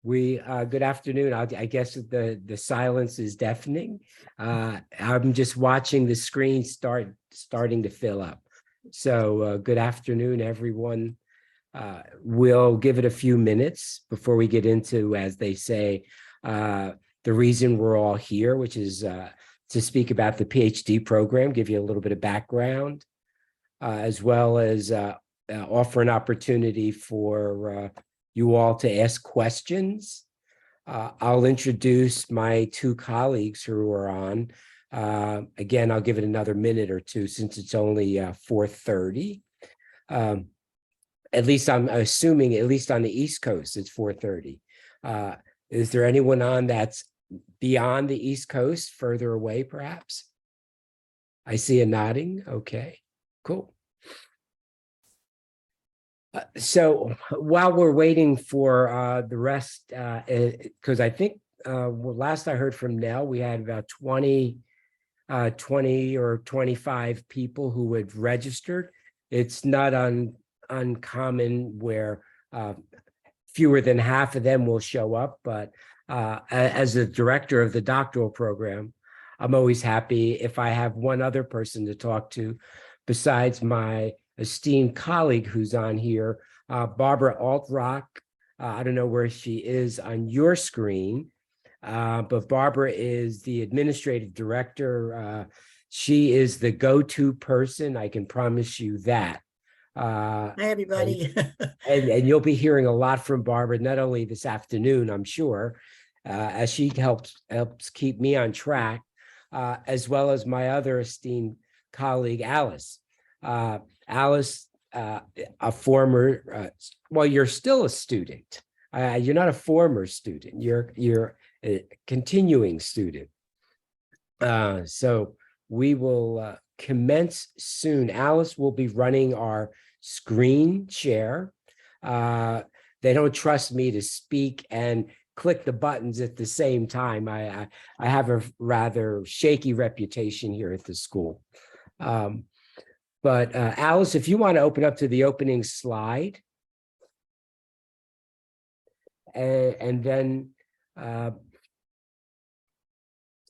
Good afternoon. I guess the silence is deafening. I'm just watching the screen starting to fill up. So good afternoon, everyone. We'll give it a few minutes before we get into, as they say, the reason we're all here, which is to speak about the PhD program, give you a little bit of background, as well as offer an opportunity for you all to ask questions. I'll introduce my two colleagues who are on. Again, I'll give it another minute or two since it's only 4:30. At least I'm assuming, at least on the East Coast, it's 4:30. Is there anyone on that's beyond the East Coast, further away perhaps? I see a nodding. Okay, cool. So while we're waiting for the rest, because I think last I heard from Nell, we had about 20 or 25 people who had registered. It's not uncommon where fewer than half of them will show up, but as the director of the doctoral program, I'm always happy if I have one other person to talk to besides my esteemed colleague who's on here, Barbara Altrock. I don't know where she is on your screen, but Barbara is the administrative director. She is the go-to person, I can promise you that. Hi, everybody. and you'll be hearing a lot from Barbara, not only this afternoon, I'm sure, as she helps keep me on track, as well as my other esteemed colleague, Alice. Alice, a former, well, you're still a student. You're not a former student. You're a continuing student. So we will commence soon. Alice will be running our screen share. They don't trust me to speak and click the buttons at the same time. I have a rather shaky reputation here at the school. But Alice, if you want to open up to the opening slide, and then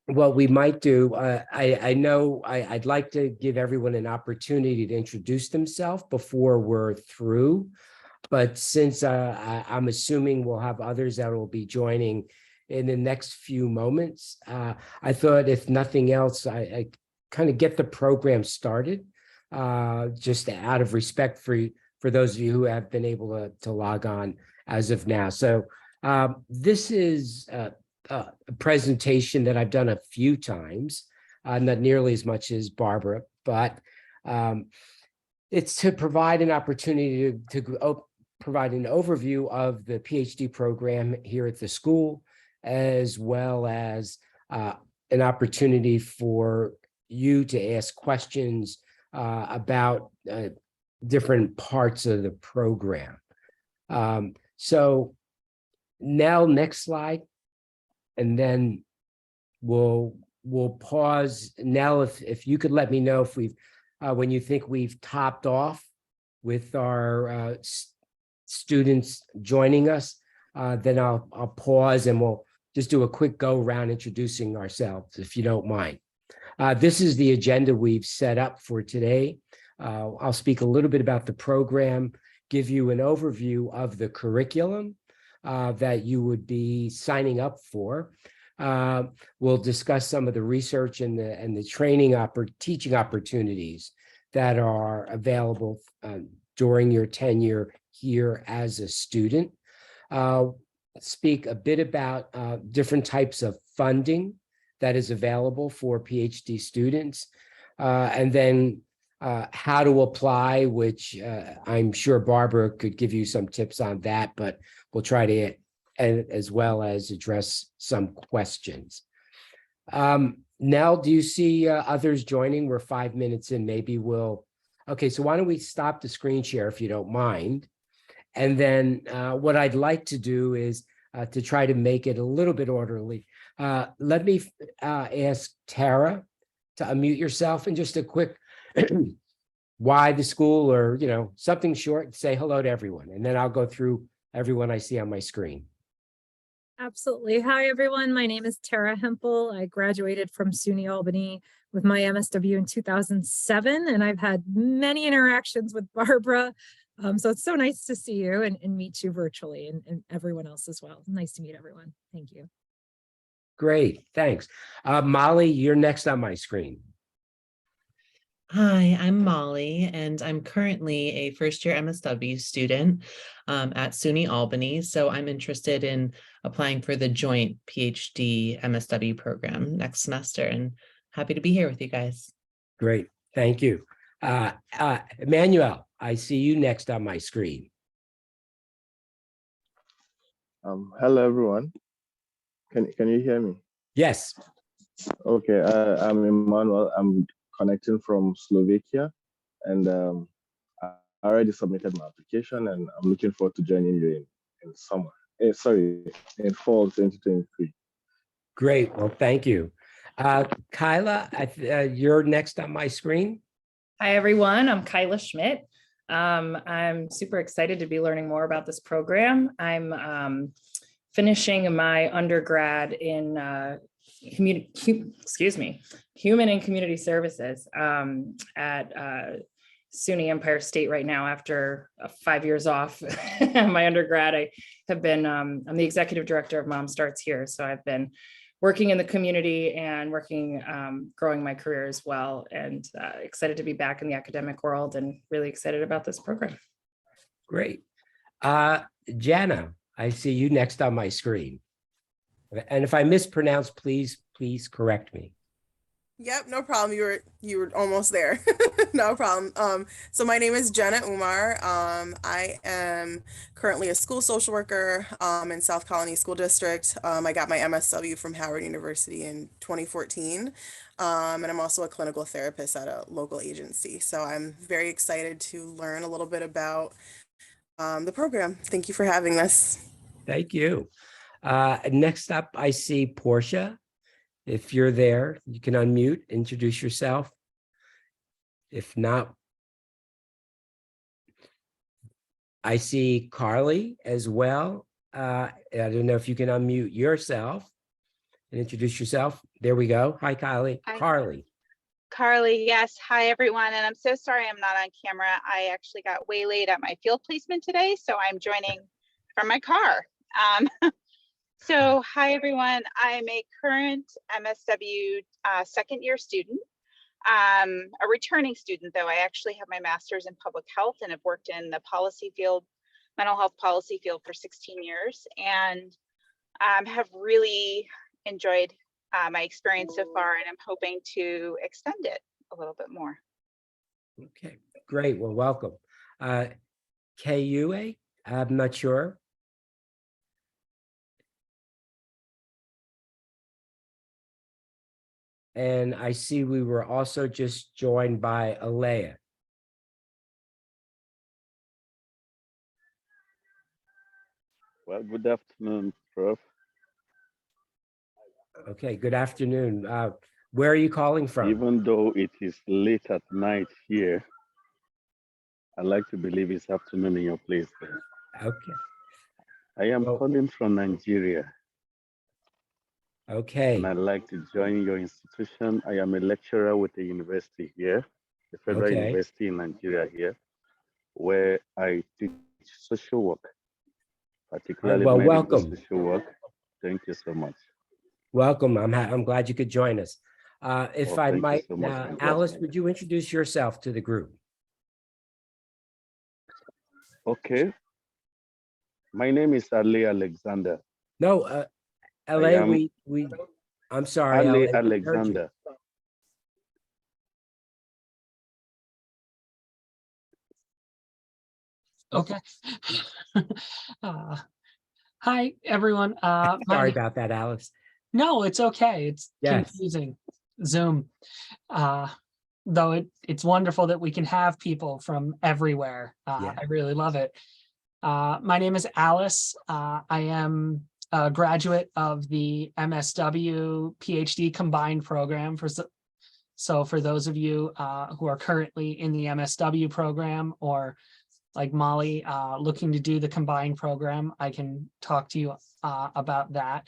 what we might do, I know I'd like to give everyone an opportunity to introduce themselves before we're through. But since I'm assuming we'll have others that will be joining in the next few moments, I thought if nothing else, I kind of get the program started. Just out of respect for those of you who have been able to log on as of now. So this is a presentation that I've done a few times, not nearly as much as Barbara, but it's to provide an opportunity to provide an overview of the PhD program here at the school, as well as an opportunity for you to ask questions about different parts of the program. So now next slide, and then we'll pause. Now, if you could let me know if we've when you think we've topped off with our students joining us, then I'll pause and we'll just do a quick go around introducing ourselves, if you don't mind. This is the agenda we've set up for today. I'll speak a little bit about the program, give you an overview of the curriculum that you would be signing up for. We'll discuss some of the research and the training teaching opportunities that are available during your tenure here as a student. Speak a bit about different types of funding that is available for PhD students, and then how to apply, which I'm sure Barbara could give you some tips on that, but we'll try to, as well as address some questions. Nell, do you see others joining? We're 5 minutes in, maybe okay, so why don't we stop the screen share if you don't mind? And then what I'd like to do is to try to make it a little bit orderly. Let me ask Tara to unmute yourself and just a quick why the school, or something short, say hello to everyone, and then I'll go through everyone I see on my screen. Absolutely. Hi, everyone. My name is Tara Hempel. I graduated from SUNY Albany with my MSW in 2007, and I've had many interactions with Barbara. So it's so nice to see you and meet you virtually and everyone else as well. Nice to meet everyone. Thank you. Great, thanks. Molly, you're next on my screen. Hi, I'm Molly, and I'm currently a first-year MSW student at SUNY Albany. So I'm interested in applying for the joint PhD MSW program next semester, and happy to be here with you guys. Great, thank you. Emmanuel, I see you next on my screen. Hello, everyone. Can you hear me? Yes. Okay, I'm Emmanuel. I'm connecting from Slovakia, and I already submitted my application, and I'm looking forward to joining you in summer. In fall 2023. Great, well, thank you. Kyla, you're next on my screen. Hi, everyone. I'm Kyla Schmidt. I'm super excited to be learning more about this program. I'm finishing my undergrad in human and community services at SUNY Empire State right now after 5 years off my undergrad. I have been, I'm the executive director of Mom Starts Here. So I've been working in the community and working, growing my career as well, and excited to be back in the academic world and really excited about this program. Great. Jana, I see you next on my screen. And if I mispronounce, please correct me. Yep, no problem. You were almost there. No problem. So my name is Jenna Umar. I am currently a school social worker in South Colony School District. I got my MSW from Howard University in 2014. And I'm also a clinical therapist at a local agency. So I'm very excited to learn a little bit about the program. Thank you for having us. Thank you. Next up, I see Portia. If you're there, you can unmute, introduce yourself. If not, I see Carly as well. I don't know if you can unmute yourself and introduce yourself. There we go. Hi, Kylie. Hi. Carly, yes. Hi, everyone. And I'm so sorry I'm not on camera. I actually got waylaid at my field placement today, so I'm joining from my car. So hi, everyone. I'm a current MSW second year student, a returning student, though. I actually have my master's in public health and have worked in the policy field, mental health policy field for 16 years, and have really enjoyed my experience so far, and I'm hoping to extend it a little bit more. okay, great. Well, welcome. KUA, I'm not sure. And I see we were also just joined by Alea. Well, good afternoon, Prof. Okay, good afternoon. Where are you calling from? Even though it is late at night here, I like to believe it's afternoon in your place there. Okay. I am calling from Nigeria. Okay. And I'd like to join your institution. I am a lecturer with the university here, the Federal University in Nigeria here, where I teach social work, particularly medical welcome. social work. Thank you so much. Welcome. I'm glad you could join us. If I might, so much. Alice, would you introduce yourself to the group? Okay. My name is Ali Alexander. No, LA, I'm sorry. Ali LA, Alexander. Okay. Hi, everyone. Sorry about that, Alice. No, it's okay. It's confusing. Zoom. Though it's wonderful that we can have people from everywhere. I really love it. My name is Alice. I am a graduate of the MSW PhD combined program. So for those of you who are currently in the MSW program or like Molly, looking to do the combined program, I can talk to you about that.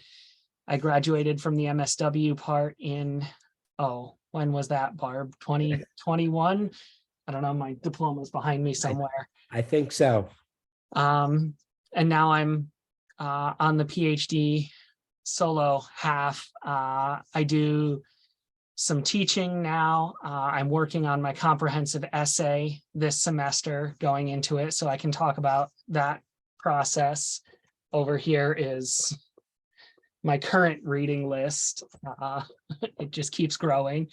I graduated from the MSW part in, when was that, Barb? 2021? I don't know, my diploma's behind me somewhere. I think so. And now I'm on the PhD solo half. I do some teaching now. I'm working on my comprehensive essay this semester going into it, so I can talk about that process. Over here is my current reading list. It just keeps growing.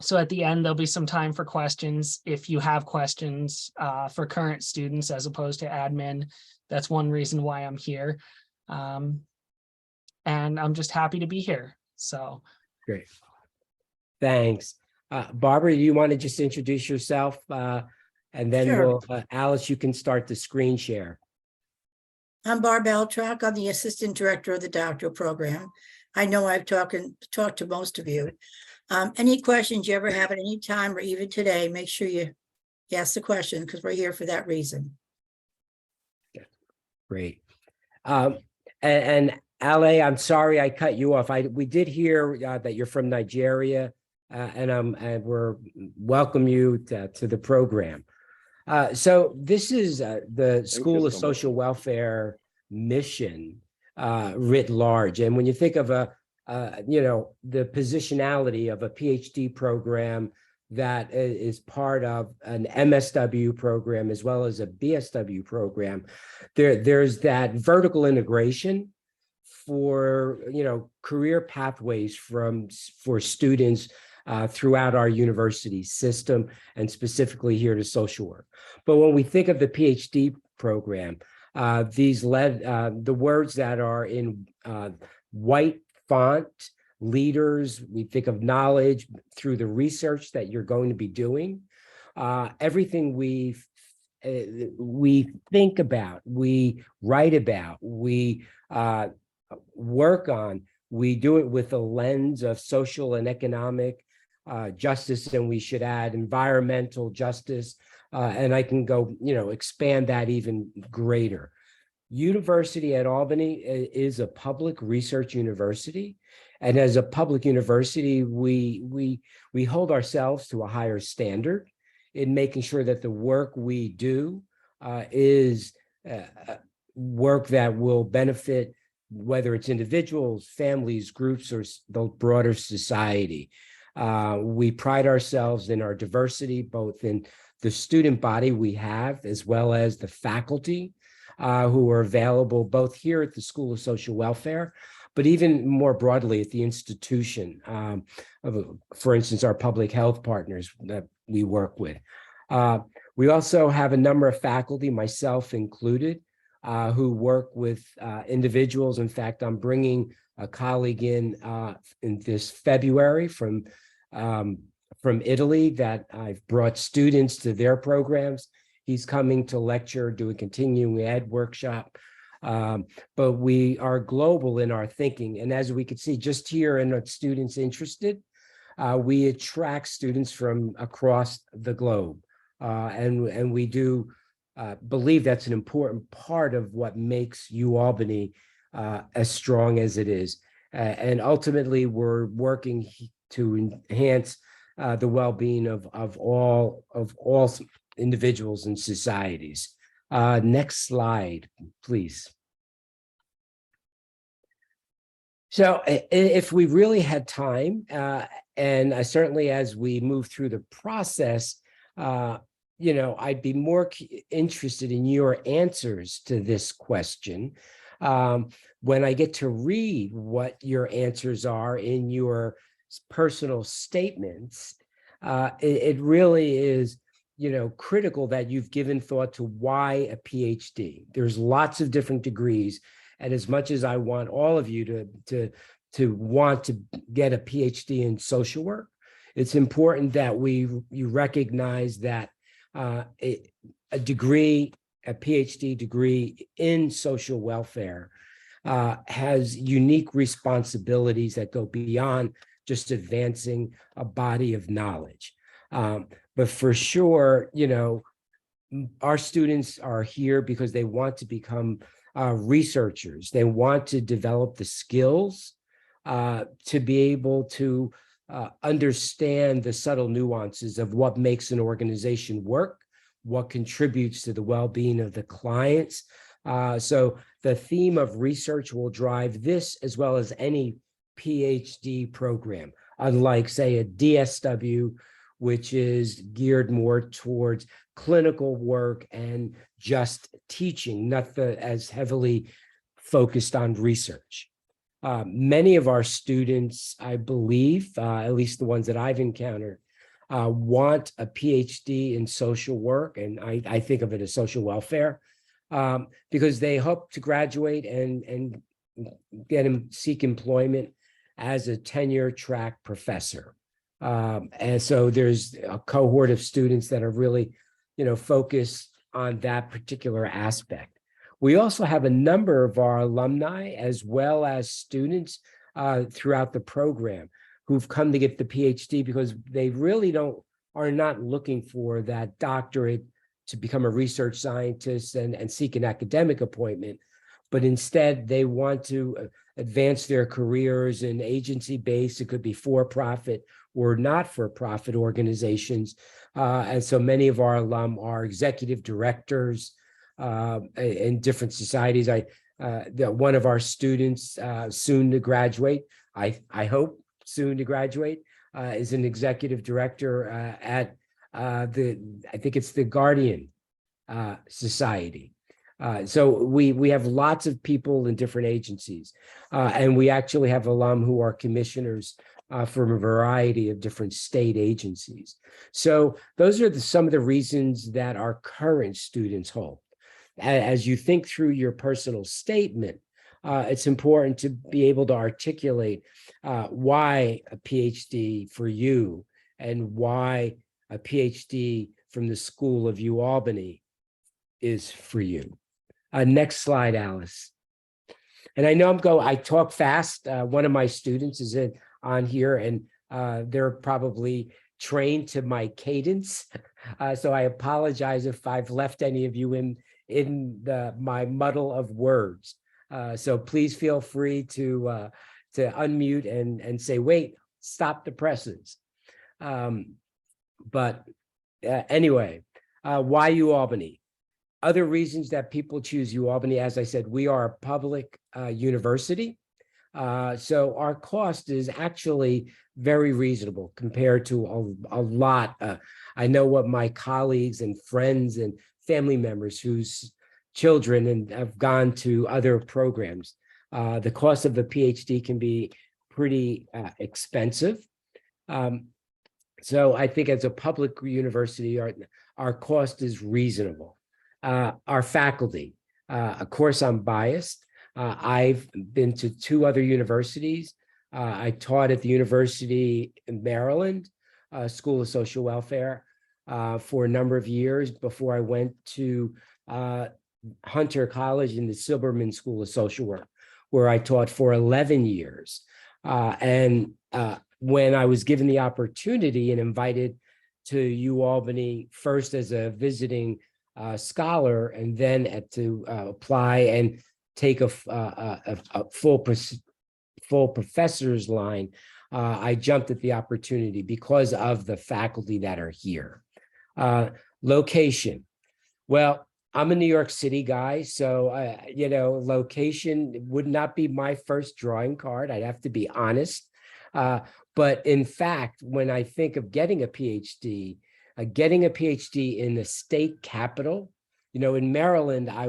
So at the end, there'll be some time for questions. If you have questions for current students as opposed to admin, that's one reason why I'm here. And I'm just happy to be here. So great. Thanks. Barbara, you want to just introduce yourself? And then Sure. Alice, you can start the screen share. I'm Barb Altrock. I'm the Assistant Director of the doctoral program. I know I've talked to most of you. Any questions you ever have at any time or even today, make sure you ask the question because we're here for that reason. Great. And Ale, I'm sorry I cut you off. We did hear that you're from Nigeria, and we're welcome you to the program. So this is the School of Social Welfare mission writ large. And when you think of the positionality of a PhD program that is part of an MSW program as well as a BSW program, there's that vertical integration for career pathways for students throughout our university system, and specifically here to social work. But when we think of the PhD program, the words that are in white font, leaders, we think of knowledge through the research that you're going to be doing. Everything we think about, we write about, we work on, we do it with a lens of social and economic justice, and we should add environmental justice, and I can go, expand that even greater. University at Albany is a public research university, and as a public university, we hold ourselves to a higher standard in making sure that the work we do is work that will benefit, whether it's individuals, families, groups, or the broader society. We pride ourselves in our diversity, both in the student body we have, as well as the faculty who are available both here at the School of Social Welfare, but even more broadly at the institution. For instance, our public health partners that we work with. We also have a number of faculty, myself included, who work with individuals. In fact, I'm bringing a colleague in this February from Italy that I've brought students to their programs. He's coming to lecture, do a continuing ed workshop. But we are global in our thinking. And as we could see just here in our students interested, we attract students from across the globe. And we do believe that's an important part of what makes UAlbany as strong as it is. And ultimately, we're working to enhance the well-being of all individuals and societies. Next slide, please. So if we really had time, and certainly as we move through the process, I'd be more interested in your answers to this question. When I get to read what your answers are in your personal statements, it really is, critical that you've given thought to why a PhD. There's lots of different degrees. And as much as I want all of you to want to get a PhD in social work, it's important that you recognize that a PhD degree in social welfare has unique responsibilities that go beyond just advancing a body of knowledge. But for sure, our students are here because they want to become researchers. They want to develop the skills to be able to understand the subtle nuances of what makes an organization work, what contributes to the well-being of the clients. So the theme of research will drive this as well as any PhD program, unlike, say, a DSW, which is geared more towards clinical work and just teaching, not as heavily focused on research. Many of our students, I believe, at least the ones that I've encountered, want a PhD in social work, and I think of it as social welfare, because they hope to graduate and seek employment as a tenure track professor. And so there's a cohort of students that are really, focused on that particular aspect. We also have a number of our alumni as well as students throughout the program who've come to get the PhD because they really are not looking for that doctorate to become a research scientist and seek an academic appointment, but instead they want to advance their careers in agency-based, it could be for-profit or not-for-profit organizations. And so many of our alum are executive directors in different societies. One of our students soon to graduate, I hope soon to graduate, is an executive director at I think it's the Guardian Society. So we have lots of people in different agencies, and we actually have alum who are commissioners from a variety of different state agencies. So those are some of the reasons that our current students hold. As you think through your personal statement, it's important to be able to articulate why a PhD for you and why a PhD from the School of UAlbany is for you. Next slide, Alice. And I know I talk fast. One of my students is on here, and they're probably trained to my cadence. So I apologize if I've left any of you in my muddle of words. So please feel free to unmute and say, wait, stop the presses. But anyway, why UAlbany? Other reasons that people choose UAlbany, as I said, we are a public university. So our cost is actually very reasonable compared to a lot. I know what my colleagues and friends and family members whose children have gone to other programs. The cost of a PhD can be pretty expensive. So I think as a public university, our cost is reasonable. Our faculty, of course, I'm biased. I've been to 2 other universities. I taught at the University in Maryland, School of Social Welfare, for a number of years before I went to Hunter College in the Silberman School of Social Work, where I taught for 11 years. And when I was given the opportunity and invited to UAlbany, first as a visiting scholar, and then to apply and take a full professor's line, I jumped at the opportunity because of the faculty that are here. Location. Well, I'm a New York City guy, so location would not be my first drawing card. I'd have to be honest. But in fact, when I think of getting a PhD in the state capital, in Maryland, I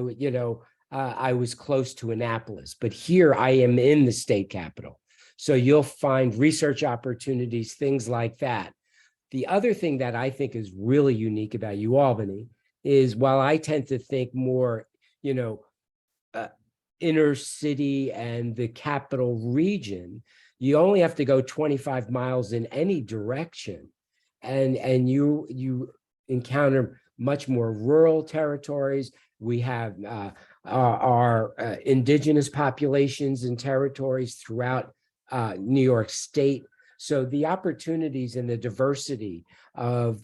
was close to Annapolis, but here I am in the state capital. So you'll find research opportunities, things like that. The other thing that I think is really unique about UAlbany is, while I tend to think more, inner city and the capital region, you only have to go 25 miles in any direction, and you encounter much more rural territories. We have our indigenous populations and territories throughout New York State. So the opportunities and the diversity of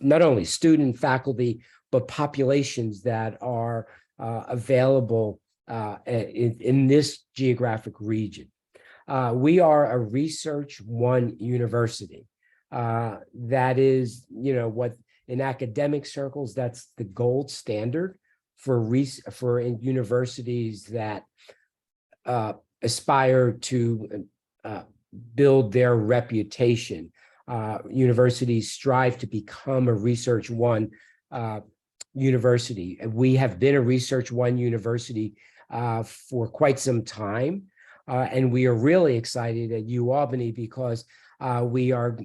not only student, faculty, but populations that are available in this geographic region. We are a Research One university. That is, what in academic circles, that's the gold standard for universities that aspire to build their reputation. Universities strive to become a Research One university. We have been a Research One university for quite some time. And we are really excited at UAlbany because we are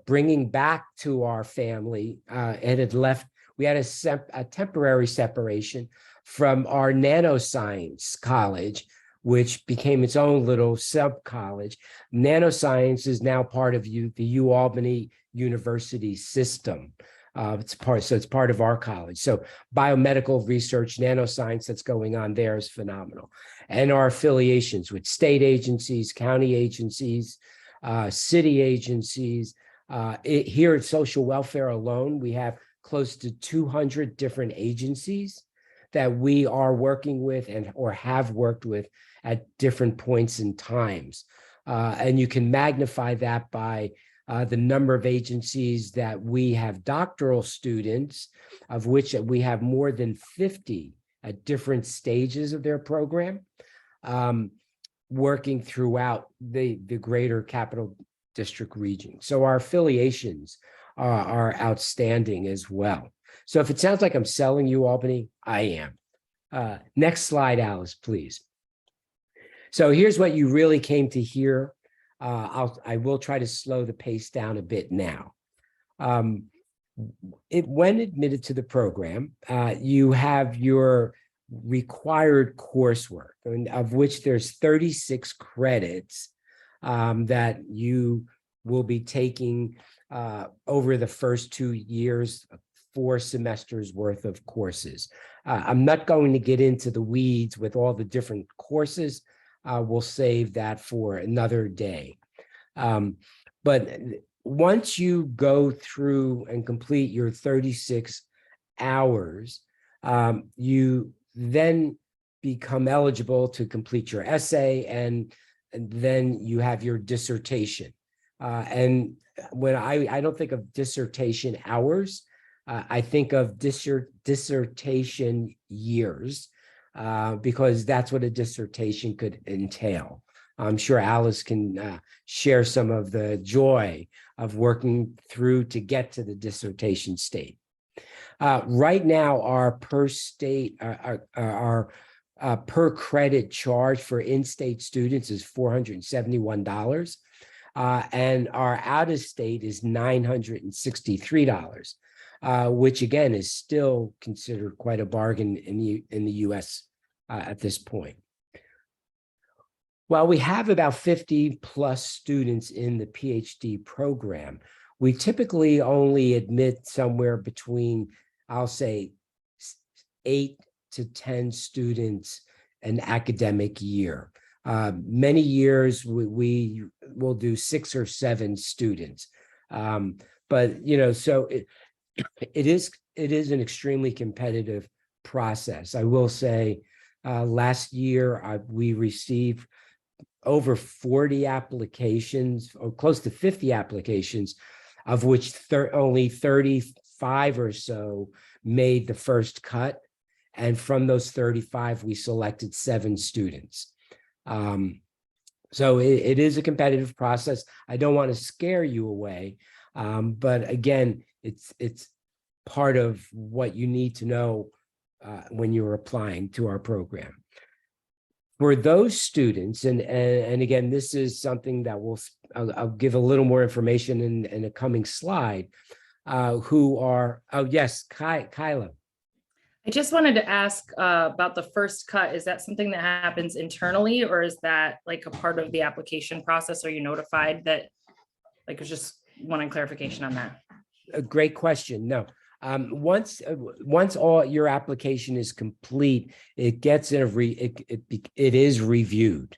bringing back to our family. It had left, we had a temporary separation from our nanoscience college, which became its own little sub-college. Nanoscience is now part of the UAlbany University system. It's part of our college. So biomedical research, nanoscience that's going on there is phenomenal. And our affiliations with state agencies, county agencies, city agencies. Here at social welfare alone, we have close to 200 different agencies that we are working with or have worked with at different points in times. And you can magnify that by the number of agencies that we have doctoral students, of which we have more than 50 at different stages of their program, working throughout the greater Capital District region. So our affiliations are outstanding as well. So if it sounds like I'm selling UAlbany, I am. Next slide, Alice, please. So here's what you really came to hear. I will try to slow the pace down a bit now. When admitted to the program, you have your required coursework, of which there's 36 credits that you will be taking over the first 2 years, 4 semesters worth of courses. I'm not going to get into the weeds with all the different courses. We'll save that for another day. But once you go through and complete your 36 hours, you then become eligible to complete your essay, and then you have your dissertation. And when I don't think of dissertation hours, I think of dissertation years, because that's what a dissertation could entail. I'm sure Alice can share some of the joy of working through to get to the dissertation state. Right now, our per credit charge for in-state students is $471, and our out-of-state is $963, which again is still considered quite a bargain in the U.S. At this point. While we have about 50 plus students in the PhD program, we typically only admit somewhere between, I'll say, 8 to 10 students an academic year. Many years we will do 6 or 7 students. But so it is an extremely competitive process. I will say last year we received over 40 applications, or close to 50 applications, of which only 35 or so made the first cut. And from those 35, we selected 7 students. So it is a competitive process. I don't want to scare you away, but again, it's part of what you need to know when you're applying to our program. For those students, and again, this is something that I'll give a little more information in a coming slide, who are, oh yes, Kyla. I just wanted to ask about the first cut. Is that something that happens internally, or is that like a part of the application process? Are you notified that, like, I just wanted clarification on that. A great question. No. Once all your application is complete, it gets it is reviewed.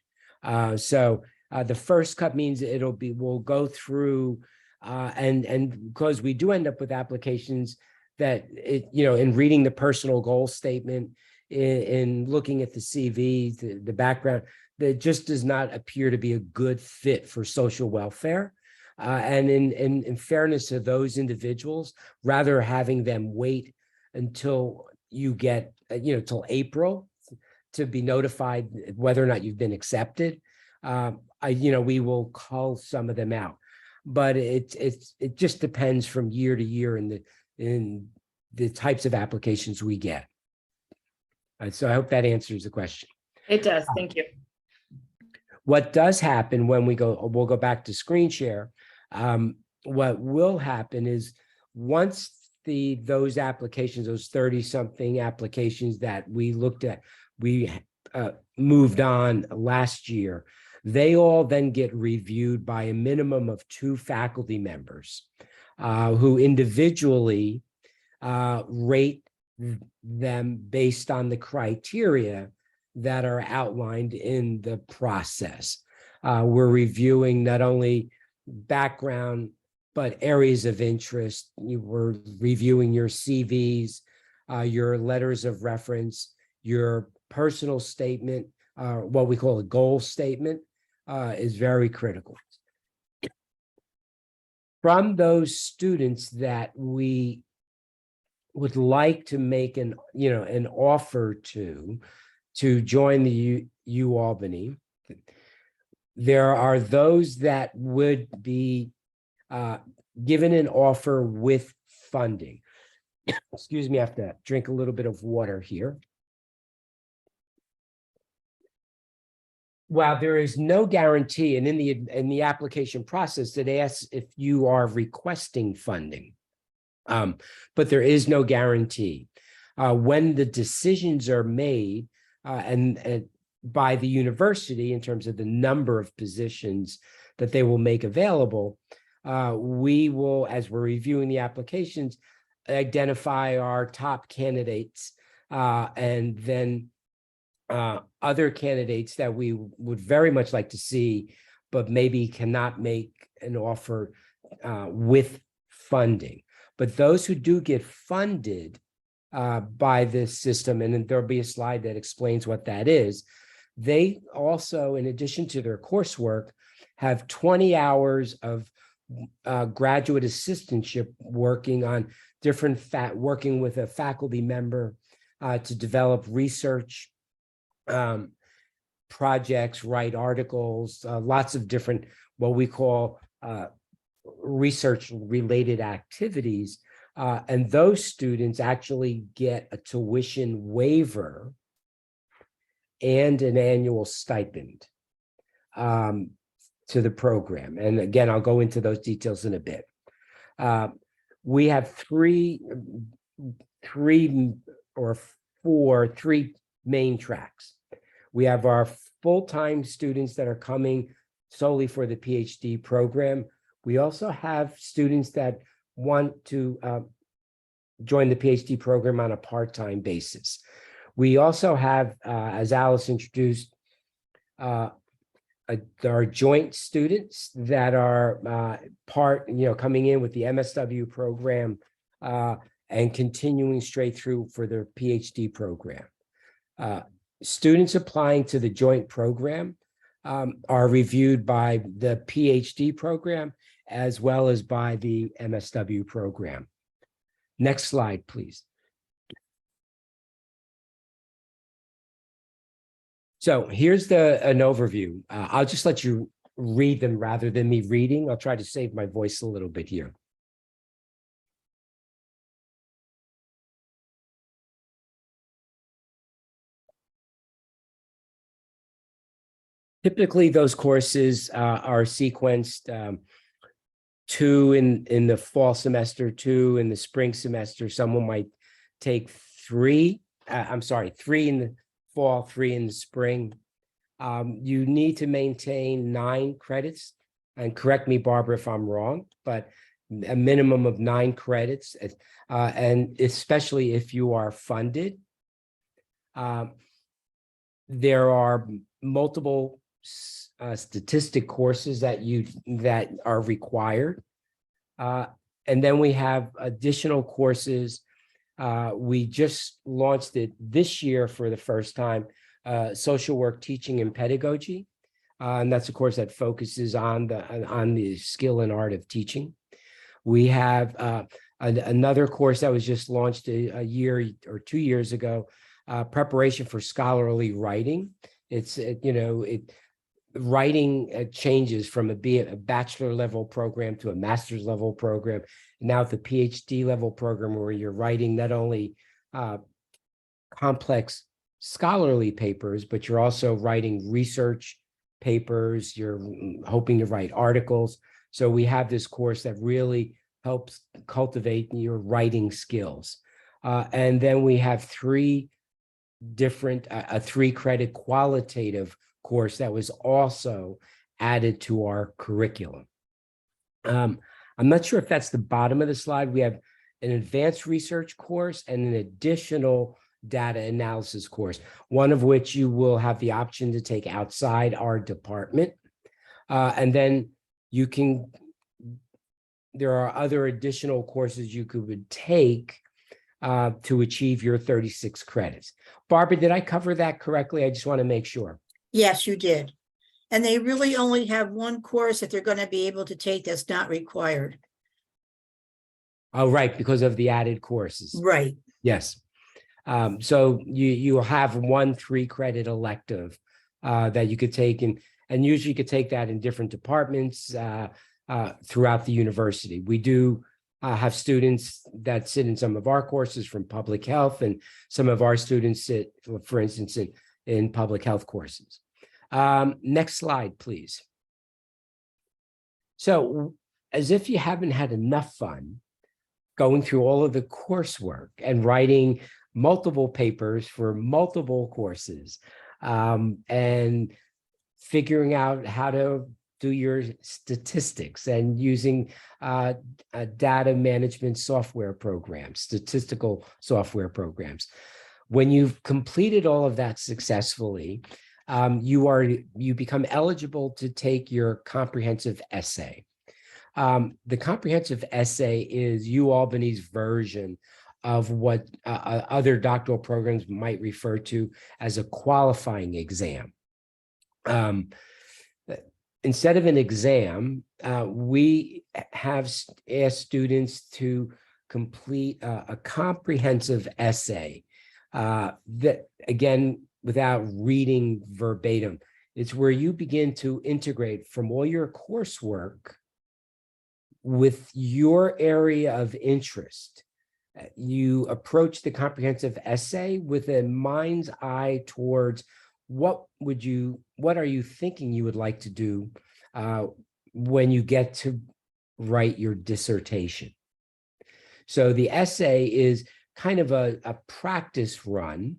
So the first cut means we'll go through and because we do end up with applications that in reading the personal goal statement, in looking at the CV, the background, that just does not appear to be a good fit for social welfare. And in fairness to those individuals, rather having them wait until you get, till April to be notified whether or not you've been accepted, we will call some of them out. But it just depends from year to year in the types of applications we get. So I hope that answers the question. It does. Thank you. What does happen when we'll go back to screen share. What will happen is once those applications, those 30-something applications that we looked at, we moved on last year, they all then get reviewed by a minimum of 2 faculty members who individually rate them based on the criteria that are outlined in the process. We're reviewing not only background, but areas of interest. We're reviewing your CVs, your letters of reference, your personal statement, what we call a goal statement, is very critical. From those students that we would like to make an offer to join the UAlbany, there are those that would be given an offer with funding. Excuse me, I have to drink a little bit of water here. While there is no guarantee, and in the application process, it asks if you are requesting funding, but there is no guarantee. When the decisions are made and by the university in terms of the number of positions that they will make available, we will, as we're reviewing the applications, identify our top candidates and then other candidates that we would very much like to see, but maybe cannot make an offer with funding. But those who do get funded by this system, and then there'll be a slide that explains what that is, they also, in addition to their coursework, have 20 hours of graduate assistantship working on working with a faculty member to develop research projects, write articles, lots of different, what we call research-related activities. And those students actually get a tuition waiver and an annual stipend to the program. And again, I'll go into those details in a bit. We have three main tracks. We have our full-time students that are coming solely for the PhD program. We also have students that want to join the PhD program on a part-time basis. We also have, as Alice introduced, our joint students that are coming in with the MSW program and continuing straight through for their PhD program. Students applying to the joint program are reviewed by the PhD program as well as by the MSW program. Next slide, please. So here's an overview. I'll just let you read them rather than me reading. I'll try to save my voice a little bit here. Typically, those courses are sequenced, 2 in the fall semester, 2 in the spring semester. Someone might take 3 in the fall, 3 in the spring. You need to maintain 9 credits, and correct me, Barbara, if I'm wrong, but a minimum of 9 credits, and especially if you are funded. There are multiple statistic courses that are required. And then we have additional courses We just launched it this year for the first time, social work teaching and pedagogy. And that's a course that focuses on the skill and art of teaching. We have another course that was just launched a year or 2 years ago, preparation for scholarly writing. Writing changes from a bachelor level program to a master's level program. Now the PhD level program, where you're writing not only complex scholarly papers, but you're also writing research papers. You're hoping to write articles. So we have this course that really helps cultivate your writing skills. And then we have a 3-credit qualitative course that was also added to our curriculum. I'm not sure if that's the bottom of the slide. We have an advanced research course and an additional data analysis course, one of which you will have the option to take outside our department. And then there are other additional courses you could take to achieve your 36 credits. Barbara, did I cover that correctly? I just want to make sure. Yes, you did. And they really only have one course that they're going to be able to take that's not required. Oh, right, because of the added courses. Right. Yes. So you will have one 3-credit elective that you could take, and usually you could take that in different departments throughout the university. We do have students that sit in some of our courses from public health, and some of our students sit, for instance, in public health courses. Next slide, please. So as if you haven't had enough fun going through all of the coursework and writing multiple papers for multiple courses, and figuring out how to do your statistics and using data management software programs, statistical software programs. When you've completed all of that successfully, you become eligible to take your comprehensive essay. The comprehensive essay is UAlbany's version of what other doctoral programs might refer to as a qualifying exam. Instead of an exam, we have asked students to complete a comprehensive essay that, again, without reading verbatim, it's where you begin to integrate from all your coursework with your area of interest. You approach the comprehensive essay with a mind's eye towards what are you thinking you would like to do when you get to write your dissertation. So the essay is kind of a practice run.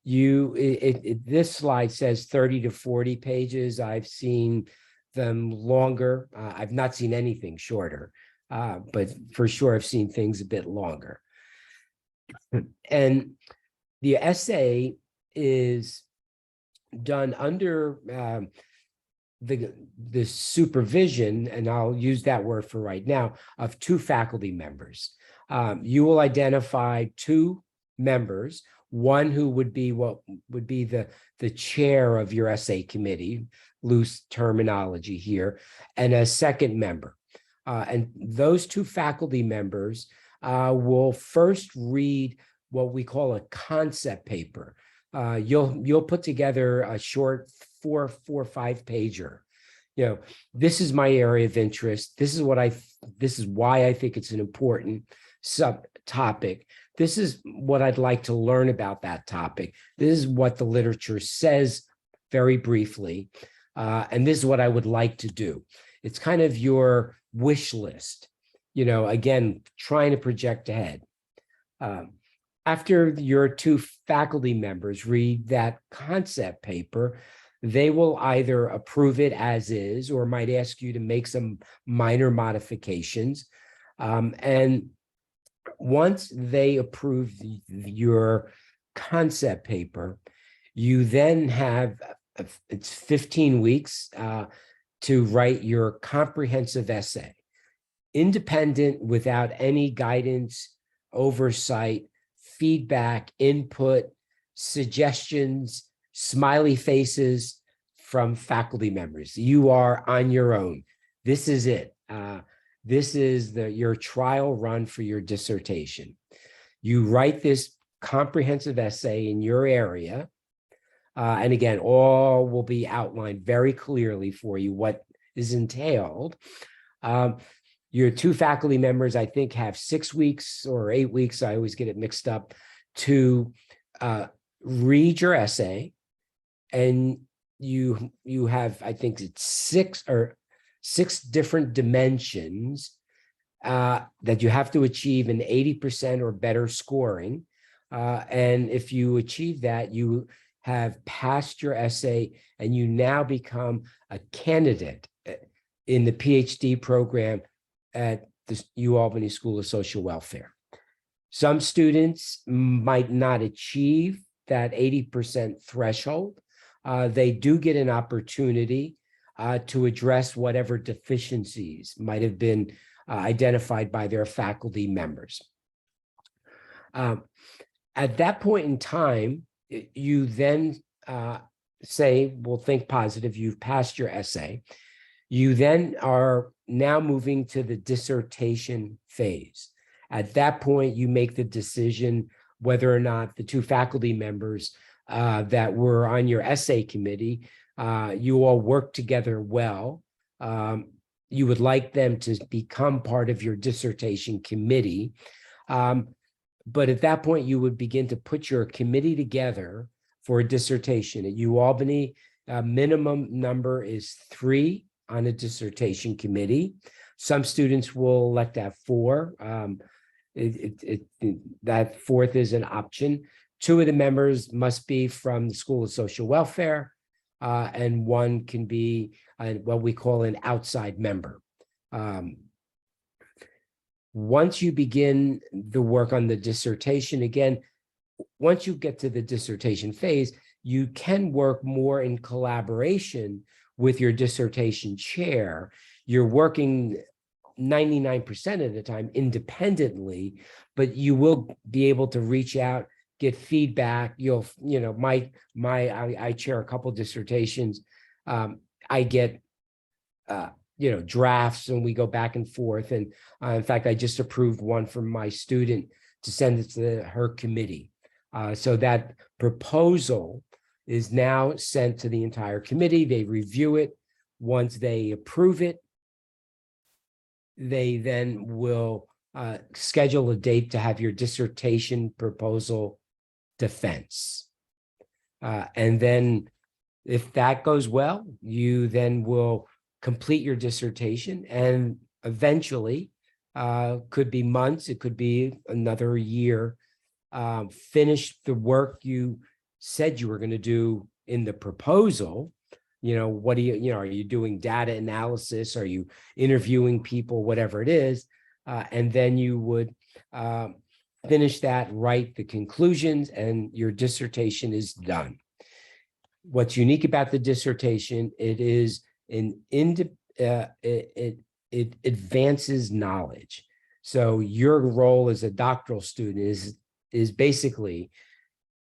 This slide says 30 to 40 pages. I've seen them longer. I've not seen anything shorter, but for sure I've seen things a bit longer. And the essay is done under the supervision, and I'll use that word for right now, of 2 faculty members. You will identify 2 members, one who would be what would be the chair of your essay committee, loose terminology here, and a second member. And those 2 faculty members will first read what we call a concept paper. You'll put together a short 4 or 5 pager. This is my area of interest. This is why I think it's an important subtopic. This is what I'd like to learn about that topic. This is what the literature says very briefly. And this is what I would like to do. It's kind of your wish list, again, trying to project ahead. After your 2 faculty members read that concept paper, they will either approve it as is or might ask you to make some minor modifications. And once they approve your concept paper, you then have, it's 15 weeks to write your comprehensive essay, independent, without any guidance, oversight feedback, input, suggestions, smiley faces from faculty members. You are on your own. This is it. This is your trial run for your dissertation. You write this comprehensive essay in your area. And again, all will be outlined very clearly for you what is entailed. Your two faculty members, I think, have 6 weeks or 8 weeks, I always get it mixed up, to read your essay. And you have, I think it's six different dimensions that you have to achieve an 80% or better scoring. And if you achieve that, you have passed your essay and you now become a candidate in the PhD program at the UAlbany School of Social Welfare. Some students might not achieve that 80% threshold. They do get an opportunity to address whatever deficiencies might have been identified by their faculty members. At that point in time, you then say, well, think positive, you've passed your essay. You then are now moving to the dissertation phase. At that point, you make the decision whether or not the two faculty members that were on your essay committee, you all work together well. You would like them to become part of your dissertation committee. But at that point, you would begin to put your committee together for a dissertation. At UAlbany, minimum number is 3 on a dissertation committee. Some students will elect to have 4. That fourth is an option. 2 of the members must be from the School of Social Welfare, and 1 can be what we call an outside member. Once you begin the work on the dissertation, again, once you get to the dissertation phase, you can work more in collaboration with your dissertation chair. You're working 99% of the time independently, but you will be able to reach out, get feedback. I chair a couple dissertations. I get drafts, and we go back and forth. And in fact, I just approved one from my student to send it to her committee. So that proposal is now sent to the entire committee. They review it. Once they approve it, they then will schedule a date to have your dissertation proposal defense. And then if that goes well, you then will complete your dissertation, and eventually, could be months, it could be another year, finish the work you said you were going to do in the proposal. What do are you doing data analysis? Are you interviewing people, whatever it is? And then you would finish that, write the conclusions, and your dissertation is done. What's unique about the dissertation, it advances knowledge. So your role as a doctoral student is basically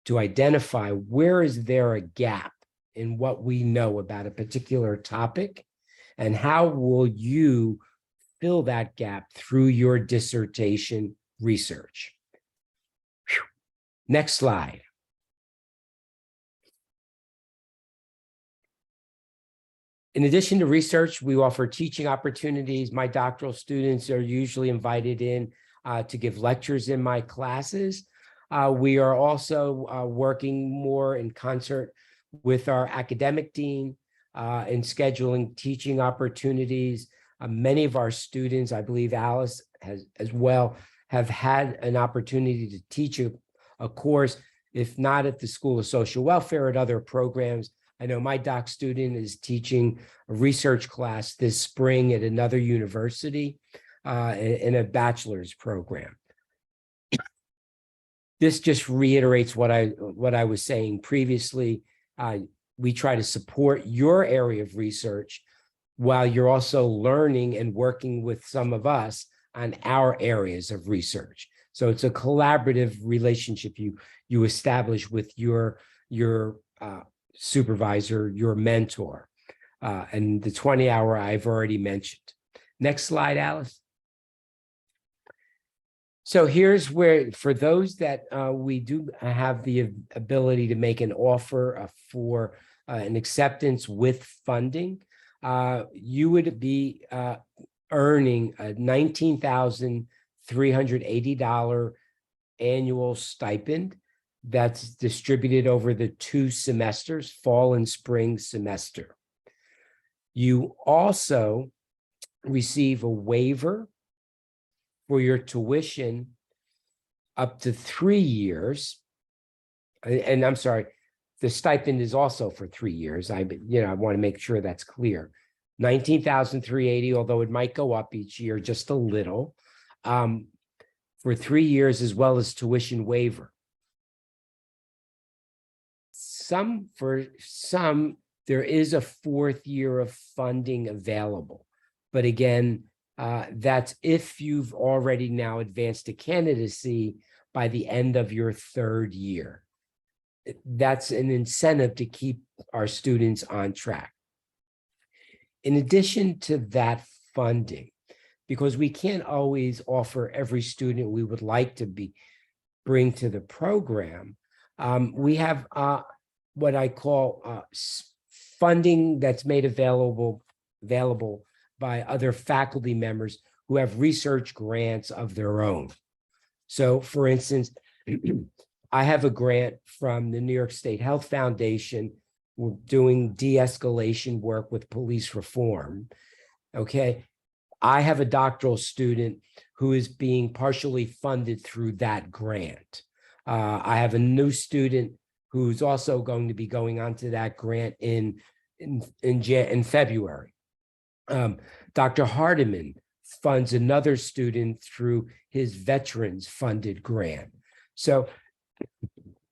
to identify where is there a gap in what we know about a particular topic, and how will you fill that gap through your dissertation research. Whew. Next slide. In addition to research, we offer teaching opportunities. My doctoral students are usually invited in to give lectures in my classes. We are also working more in concert with our academic dean in scheduling teaching opportunities. Many of our students, I believe Alice has as well, have had an opportunity to teach a course, if not at the School of Social Welfare, at other programs. I know my doc student is teaching a research class this spring at another university in a bachelor's program. This just reiterates what I was saying previously. We try to support your area of research while you're also learning and working with some of us on our areas of research. So it's a collaborative relationship you establish with your supervisor, your mentor. And the 20-hour I've already mentioned. Next slide, Alice. So here's where, for those that we do have the ability to make an offer for an acceptance with funding, you would be earning a $19,380 annual stipend that's distributed over the 2 semesters, fall and spring semester. You also receive a waiver for your tuition up to 3 years. And I'm sorry, the stipend is also for 3 years. I want to make sure that's clear. $19,380, although it might go up each year just a little, for 3 years, as well as tuition waiver. For some, there is a 4th year of funding available. But again, that's if you've already now advanced to candidacy by the end of your 3rd year. That's an incentive to keep our students on track. In addition to that funding, because we can't always offer every student we would like to bring to the program, we have what I call funding that's made available by other faculty members who have research grants of their own. So for instance, I have a grant from the New York State Health Foundation. We're doing de-escalation work with police reform. Okay. I have a doctoral student who is being partially funded through that grant. I have a new student who's also going to be going on to that grant in February. Dr. Hardiman funds another student through his veterans funded grant. So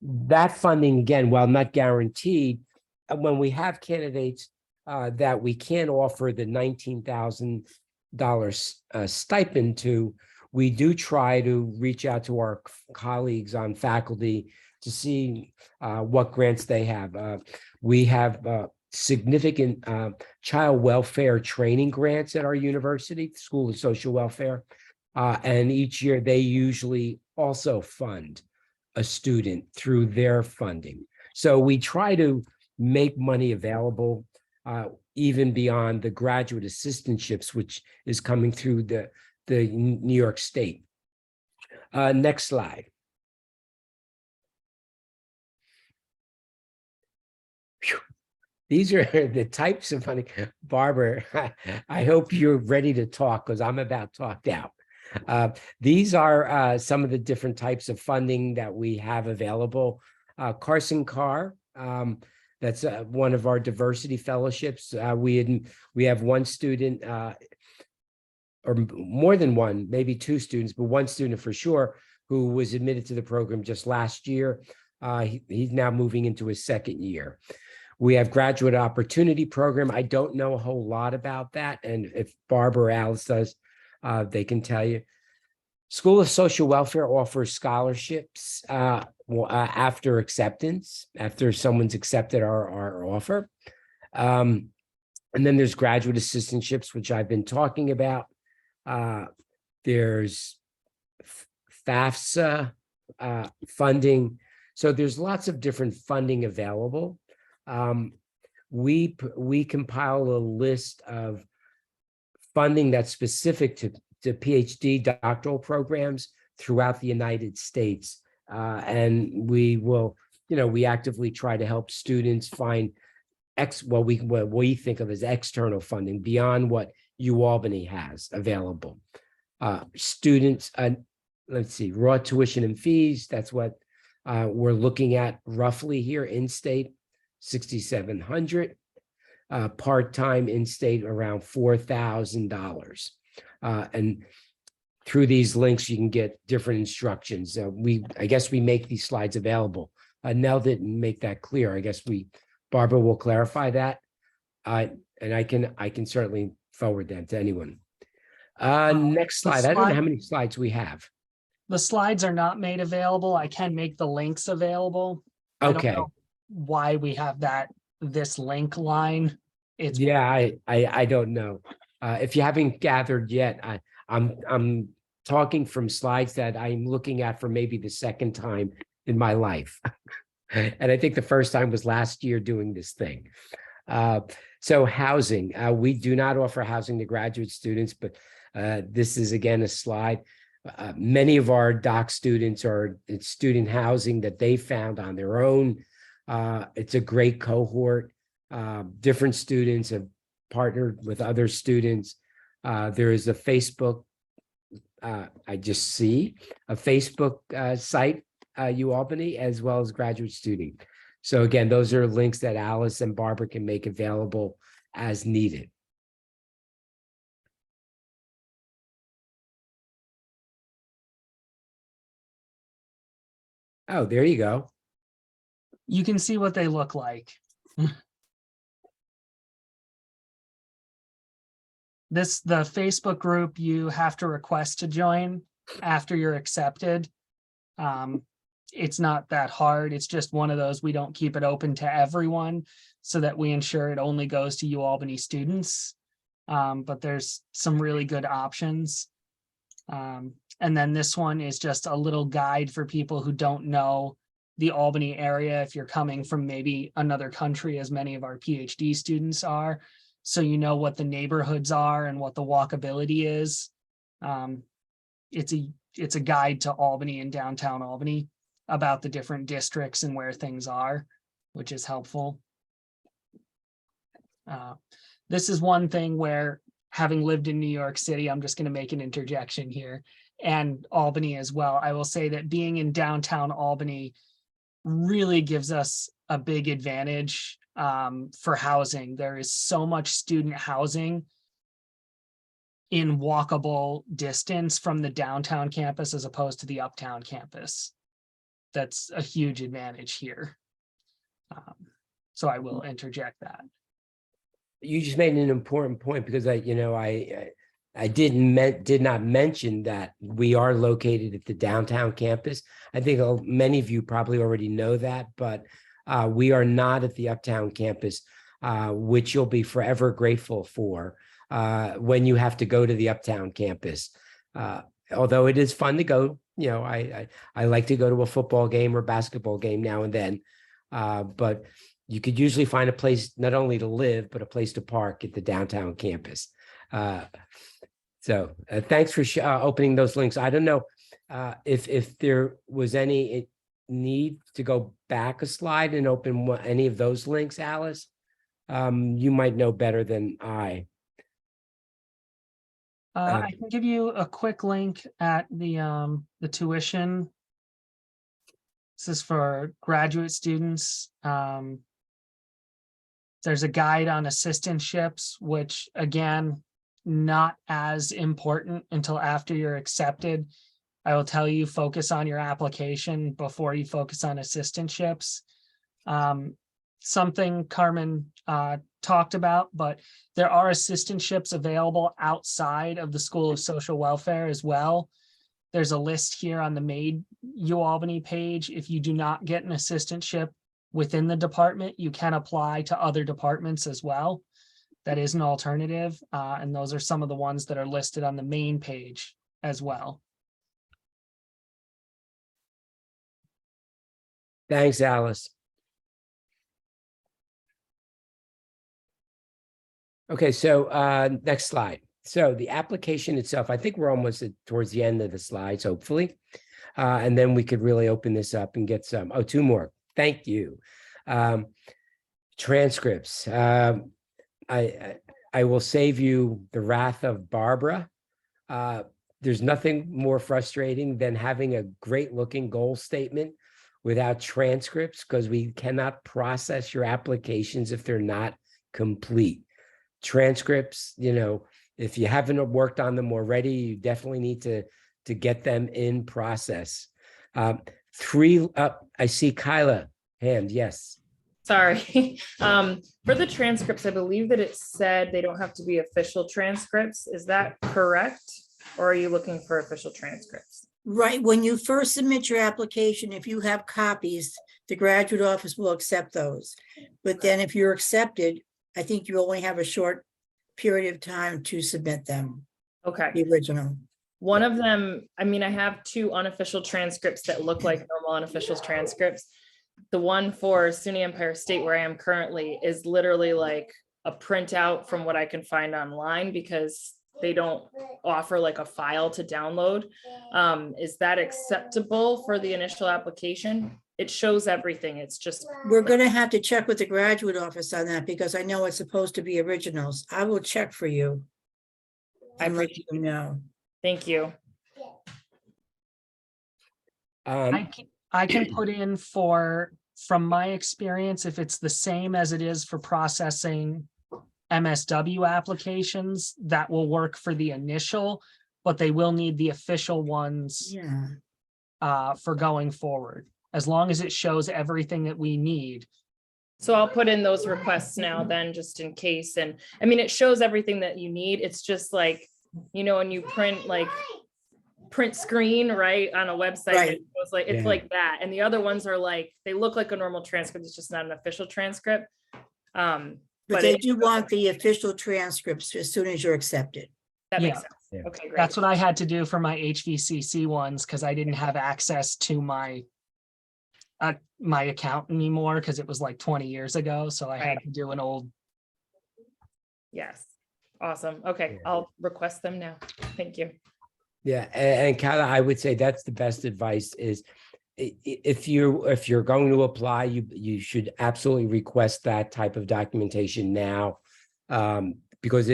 that funding, again, while not guaranteed, when we have candidates that we can't offer the $19,000 stipend to, we do try to reach out to our colleagues on faculty to see what grants they have. We have significant child welfare training grants at our university, School of Social Welfare. And each year they usually also fund a student through their funding. So we try to make money available even beyond the graduate assistantships, which is coming through the New York State. Next slide. These are the types of funding. Barbara, I hope you're ready to talk because I'm about talked out. These are some of the different types of funding that we have available. Carson Carr, that's one of our diversity fellowships. We have one student, or more than one, maybe 2 students, but one student for sure, who was admitted to the program just last year. He's now moving into his 2nd year. We have Graduate Opportunity Program. I don't know a whole lot about that. And if Barbara or Alice does, they can tell you. School of Social Welfare offers scholarships after acceptance, after someone's accepted our offer. And then there's graduate assistantships, which I've been talking about. There's FAFSA funding. So there's lots of different funding available. We compile a list of funding that's specific to PhD doctoral programs throughout the United States. And we actively try to help students find what we think of as external funding beyond what UAlbany has available. Students, let's see, raw tuition and fees, that's what we're looking at roughly here in state, $6,700, part-time in-state around $4,000. And through these links, you can get different instructions. I guess we make these slides available. Nell didn't make that clear. I guess Barbara will clarify that. And I can certainly forward that to anyone. Next slide. I don't know how many slides we have. the slides are not made available. I can make the links available. I don't Okay. know why we have this link line. It's Yeah, I don't know. If you haven't gathered yet, I'm talking from slides that I'm looking at for maybe the second time in my life. And I think the first time was last year doing this thing. So housing, we do not offer housing to graduate students, but this is again a slide. Many of our doc students are in student housing that they found on their own. It's a great cohort. Different students have partnered with other students. There is a Facebook, I just see a Facebook site, UAlbany, as well as graduate student. So again, those are links that Alice and Barbara can make available as needed. Oh, there you go. You can see what they look like. The Facebook group, you have to request to join after you're accepted. It's not that hard. It's just one of those, we don't keep it open to everyone so that we ensure it only goes to UAlbany students. But there's some really good options. And then this one is just a little guide for people who don't know the Albany area, if you're coming from maybe another country, as many of our PhD students are. So you know what the neighborhoods are and what the walkability is. It's a guide to Albany and downtown Albany about the different districts and where things are, which is helpful. This is one thing where, having lived in New York City, I'm just going to make an interjection here, and Albany as well. I will say that being in downtown Albany really gives us a big advantage for housing. There is so much student housing in walkable distance from the downtown campus as opposed to the uptown campus. That's a huge advantage here. So I will interject that. You just made an important point, because I did not mention that we are located at the downtown campus. I think many of you probably already know that, but we are not at the uptown campus, which you'll be forever grateful for when you have to go to the uptown campus. Although it is fun to go, I like to go to a football game or basketball game now and then, but you could usually find a place not only to live, but a place to park at the downtown campus. So thanks for opening those links. I don't know if there was any need to go back a slide and open any of those links, Alice. You might know better than I. I can give you a quick link at the tuition. This is for graduate students. There's a guide on assistantships, which again, not as important until after you're accepted. I will tell you, focus on your application before you focus on assistantships. Something Carmen talked about, but there are assistantships available outside of the School of Social Welfare as well. There's a list here on the Made UAlbany page. If you do not get an assistantship within the department, you can apply to other departments as well. That is an alternative. And those are some of the ones that are listed on the main page as well. Thanks, Alice. Okay, so next slide. So the application itself, I think we're almost towards the end of the slides, hopefully. And then we could really open this up and get some, two more. Thank you. Transcripts. I will save you the wrath of Barbara. There's nothing more frustrating than having a great looking goal statement without transcripts, because we cannot process your applications if they're not complete. Transcripts, if you haven't worked on them already, you definitely need to get them in process. I see Kyla hand, yes. Sorry. For the transcripts, I believe that it said they don't have to be official transcripts. Is that correct? Or are you looking for official transcripts? Right, when you first submit your application, if you have copies, the graduate office will accept those. But then if you're accepted, I think you only have a short period of time to submit them, Okay. the original. One of them, I mean, I have two unofficial transcripts that look like normal unofficial transcripts. The one for SUNY Empire State, where I am currently, is literally like a printout from what I can find online, because they don't offer like a file to download. Is that acceptable for the initial application? It shows everything. It's just. We're gonna have to check with the graduate office on that, because I know it's supposed to be originals. I will check for you. And let you know. Thank you. I can put in from my experience, if it's the same as it is for processing MSW applications, that will work for the initial, but they will need the official ones for going forward, as long as it shows everything that we need. So I'll put in those requests now then, just in case. And I mean, it shows everything that you need. It's just like, you know, when you print screen, right, on a website, Right. it was like, it's like that. And the other ones are like, they look like a normal transcript. It's just not an official transcript. But they do want the official transcripts as soon as you're accepted. That makes sense. Yeah. Okay, great. That's what I had to do for my HVCC ones, because I didn't have access to my account anymore, because it was like 20 years ago. So I had to do an old. Yes. Awesome. Okay. I'll request them now. Thank you. Yeah, and Kyla, I would say that's the best advice is if you're going to apply, you should absolutely request that type of documentation now, because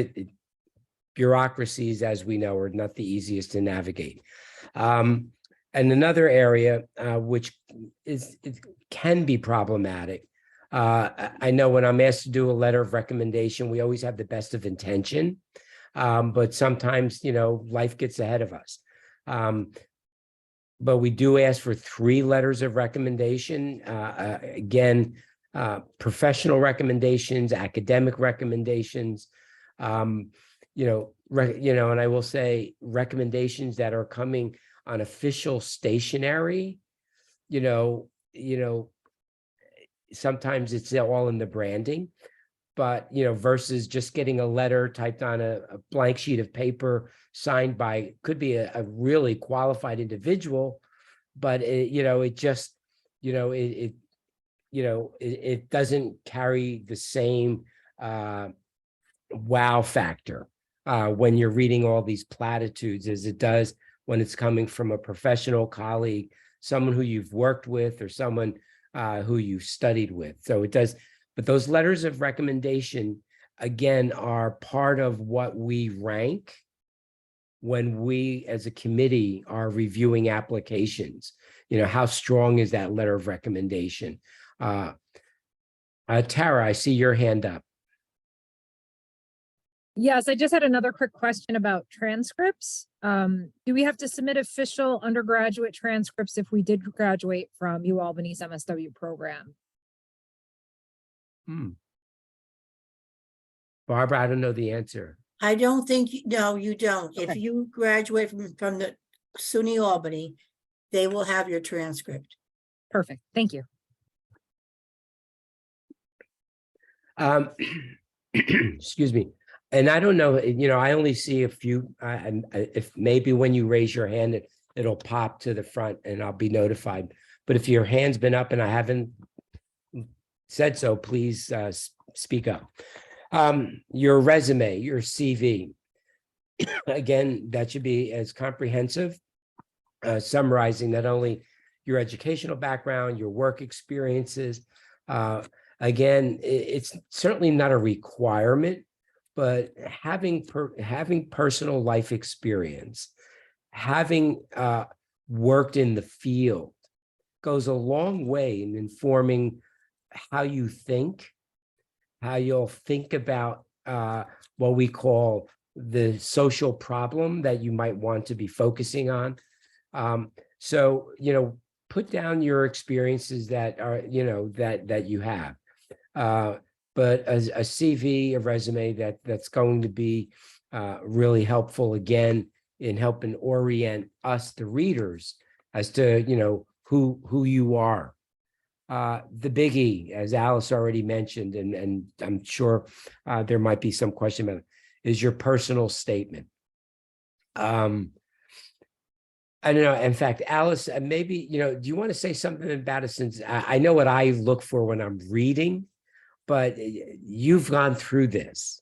bureaucracies, as we know, are not the easiest to navigate. And another area which can be problematic. I know when I'm asked to do a letter of recommendation, we always have the best of intention. But sometimes, you know, life gets ahead of us. But we do ask for 3 letters of recommendation. Again, professional recommendations, academic recommendations, and I will say recommendations that are coming on official stationery, sometimes it's all in the branding. But, versus just getting a letter typed on a blank sheet of paper signed by, could be a really qualified individual, but it doesn't carry the same wow factor when you're reading all these platitudes as it does when it's coming from a professional colleague, someone who you've worked with or someone who you studied with. So it does. But those letters of recommendation, again, are part of what we rank when we, as a committee, are reviewing applications. How strong is that letter of recommendation? Tara, I see your hand up. Yes, I just had another quick question about transcripts. Do we have to submit official undergraduate transcripts if we did graduate from UAlbany's MSW program? Barbara, I don't know the answer. I don't think, no, you don't. Okay. If you graduate from the SUNY Albany, they will have your transcript. Perfect. Thank you. Excuse me. And I don't know, I only see a few, and if maybe when you raise your hand, it'll pop to the front and I'll be notified. But if your hand's been up and I haven't said so, please speak up. Your resume, your CV, again, that should be as comprehensive, summarizing not only your educational background, your work experiences. Again, it's certainly not a requirement, but having personal life experience, having worked in the field goes a long way in informing how you think, how you'll think about what we call the social problem that you might want to be focusing on. So, put down your experiences that are, that you have. But as a CV, a resume that's going to be really helpful. Again, in helping orient us, the readers, as to, who you are. The biggie, as Alice already mentioned, and I'm sure there might be some question about it, is your personal statement. I don't know. In fact, Alice, maybe, do you want to say something about it, since I know what I look for when I'm reading, but you've gone through this.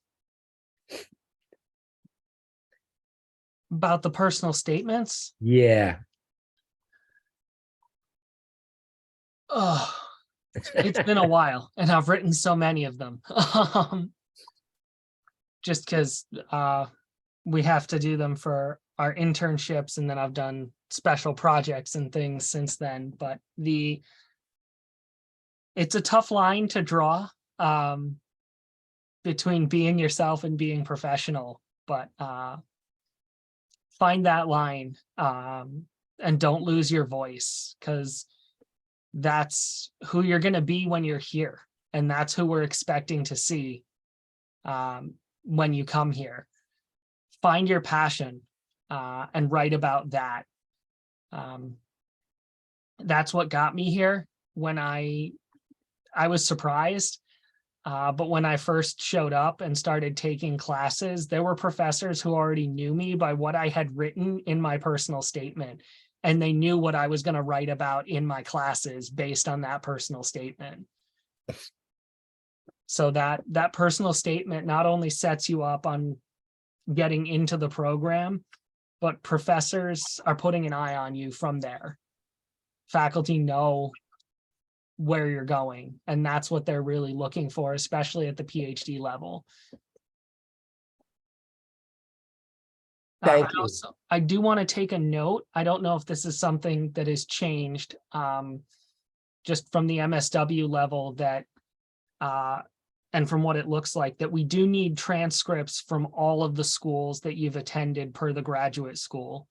About the personal statements? Yeah. Oh, it's been a while, and I've written so many of them. Just because we have to do them for our internships, and then I've done special projects and things since then. But it's a tough line to draw between being yourself and being professional, but find that line and don't lose your voice, because that's who you're going to be when you're here. And that's who we're expecting to see when you come here. Find your passion and write about that. That's what got me here. When I was surprised, but when I first showed up and started taking classes, there were professors who already knew me by what I had written in my personal statement. And they knew what I was going to write about in my classes based on that personal statement. So that personal statement not only sets you up on getting into the program, but professors are putting an eye on you from there. Faculty know where you're going, and that's what they're really looking for, especially at the PhD level. Thank you. I do want to take a note. I don't know if this is something that has changed just from the MSW level, that and from what it looks like, that we do need transcripts from all of the schools that you've attended per the graduate school.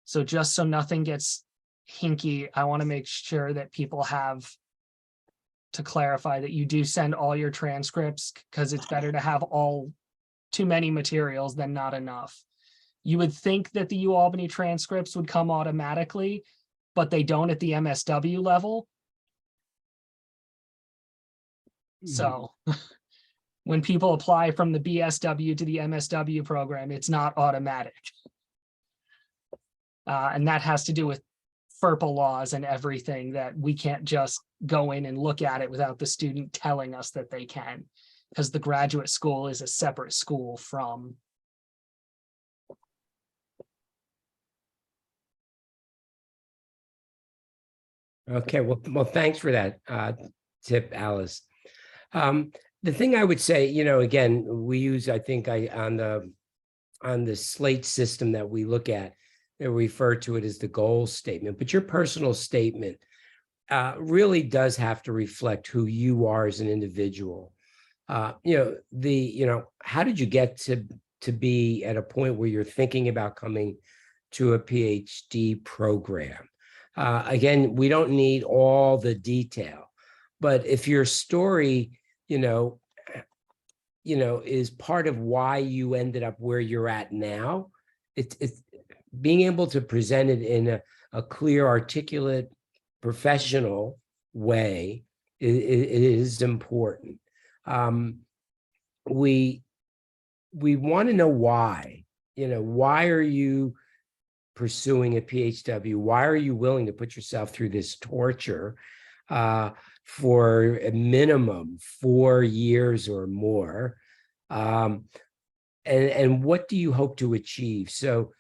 So just so nothing gets hinky, I want to make sure that people have to clarify that you do send all your transcripts, because it's better to have too many materials than not enough. You would think that the UAlbany transcripts would come automatically, but they don't at the MSW level. So when people apply from the BSW to the MSW program, it's not automatic. And that has to do with FERPA laws and everything, that we can't just go in and look at it without the student telling us that they can, because the graduate school is a separate school from. Okay, well, thanks for that tip, Alice. The thing I would say, again, we use, I think, on the slate system that we look at, they refer to it as the goal statement, but your personal statement really does have to reflect who you are as an individual. How did you get to be at a point where you're thinking about coming to a PhD program? Again, we don't need all the detail, but if your story, is part of why you ended up where you're at now, it's being able to present it in a clear, articulate, professional way is important. We want to know why. Why are you pursuing a PhD? Why are you willing to put yourself through this torture for a minimum 4 years or more? And what do you hope to achieve? So,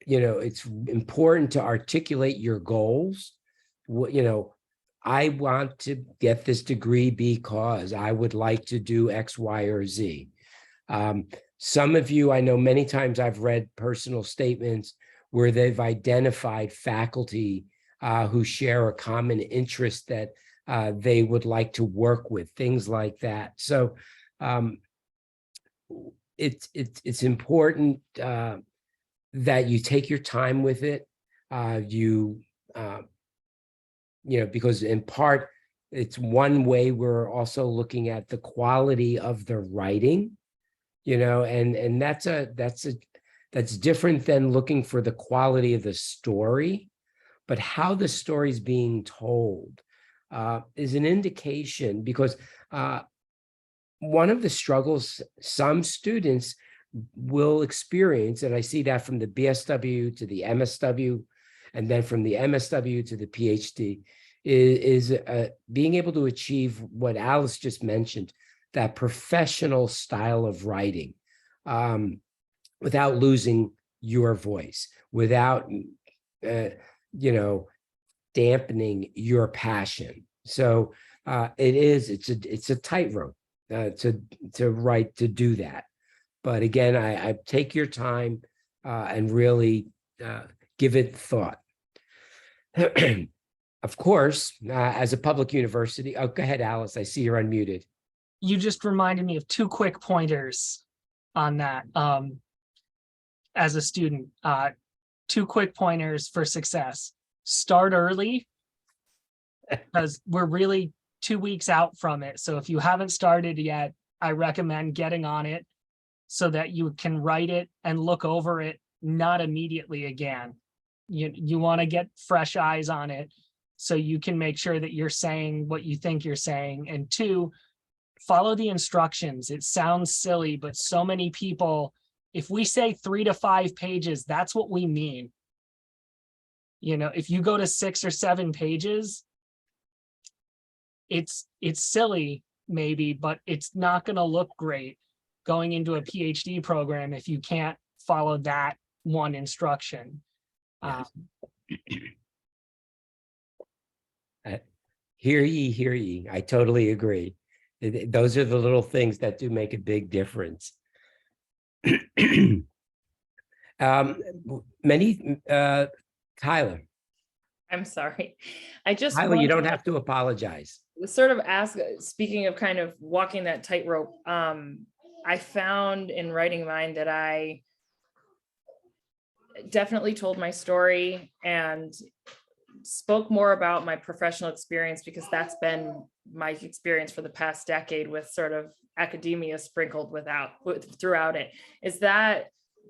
it's important to articulate your goals. I want to get this degree because I would like to do X, Y, or Z. Some of you, I know many times I've read personal statements where they've identified faculty who share a common interest that they would like to work with, things like that. So it's important that you take your time with it. Because in part, it's one way we're also looking at the quality of the writing, and that's That's different than looking for the quality of the story, but how the story is being told is an indication, because one of the struggles some students will experience, and I see that from the BSW to the MSW, and then from the MSW to the PhD, is being able to achieve what Alice just mentioned, that professional style of writing, without losing your voice, without dampening your passion. So it's a tightrope to write, to do that. But again, I take your time and really give it thought. Of course, as a public university, oh, go ahead, Alice. I see you're unmuted. You just reminded me of 2 quick pointers on that. As a student, 2 quick pointers for success. Start early, because we're really 2 weeks out from it. So if you haven't started yet, I recommend getting on it so that you can write it and look over it, not immediately again. You want to get fresh eyes on it so you can make sure that you're saying what you think you're saying. And 2, follow the instructions. It sounds silly, but so many people, if we say 3 to 5 pages, that's what we mean. If you go to 6 or 7 pages, it's silly maybe, but it's not going to look great going into a PhD program if you can't follow that one instruction. Yes. Hear ye, hear ye. I totally agree. Those are the little things that do make a big difference. Tyler. I'm sorry. I just Tyler, you don't have to apologize. Sort of ask, speaking of kind of walking that tightrope, I found in writing mine that I definitely told my story and spoke more about my professional experience, because that's been my experience for the past decade, with sort of academia sprinkled throughout it. Is that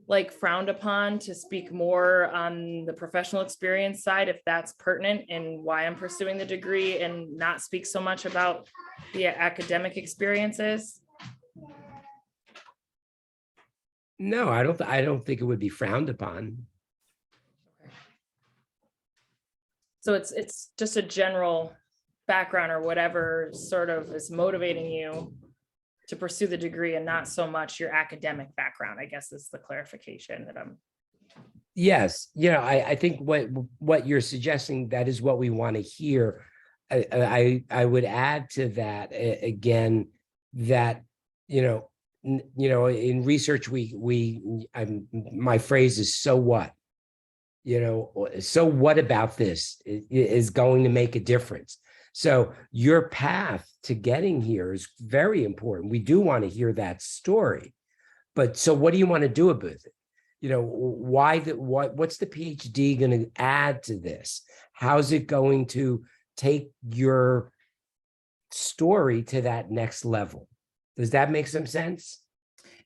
like frowned upon to speak more on the professional experience side, if that's pertinent in why I'm pursuing the degree, and not speak so much about the academic experiences? No, I don't think it would be frowned upon. So it's just a general background or whatever sort of is motivating you to pursue the degree, and not so much your academic background, I guess, is the clarification that I'm. Yes, I think what you're suggesting, that is what we want to hear. I would add to that again that in research my phrase is so what. So what about this is going to make a difference? So your path to getting here is very important. We do want to hear that story, but so what do you want to do about it? What's the PhD going to add to this? How's it going to take your story to that next level? Does that make some sense?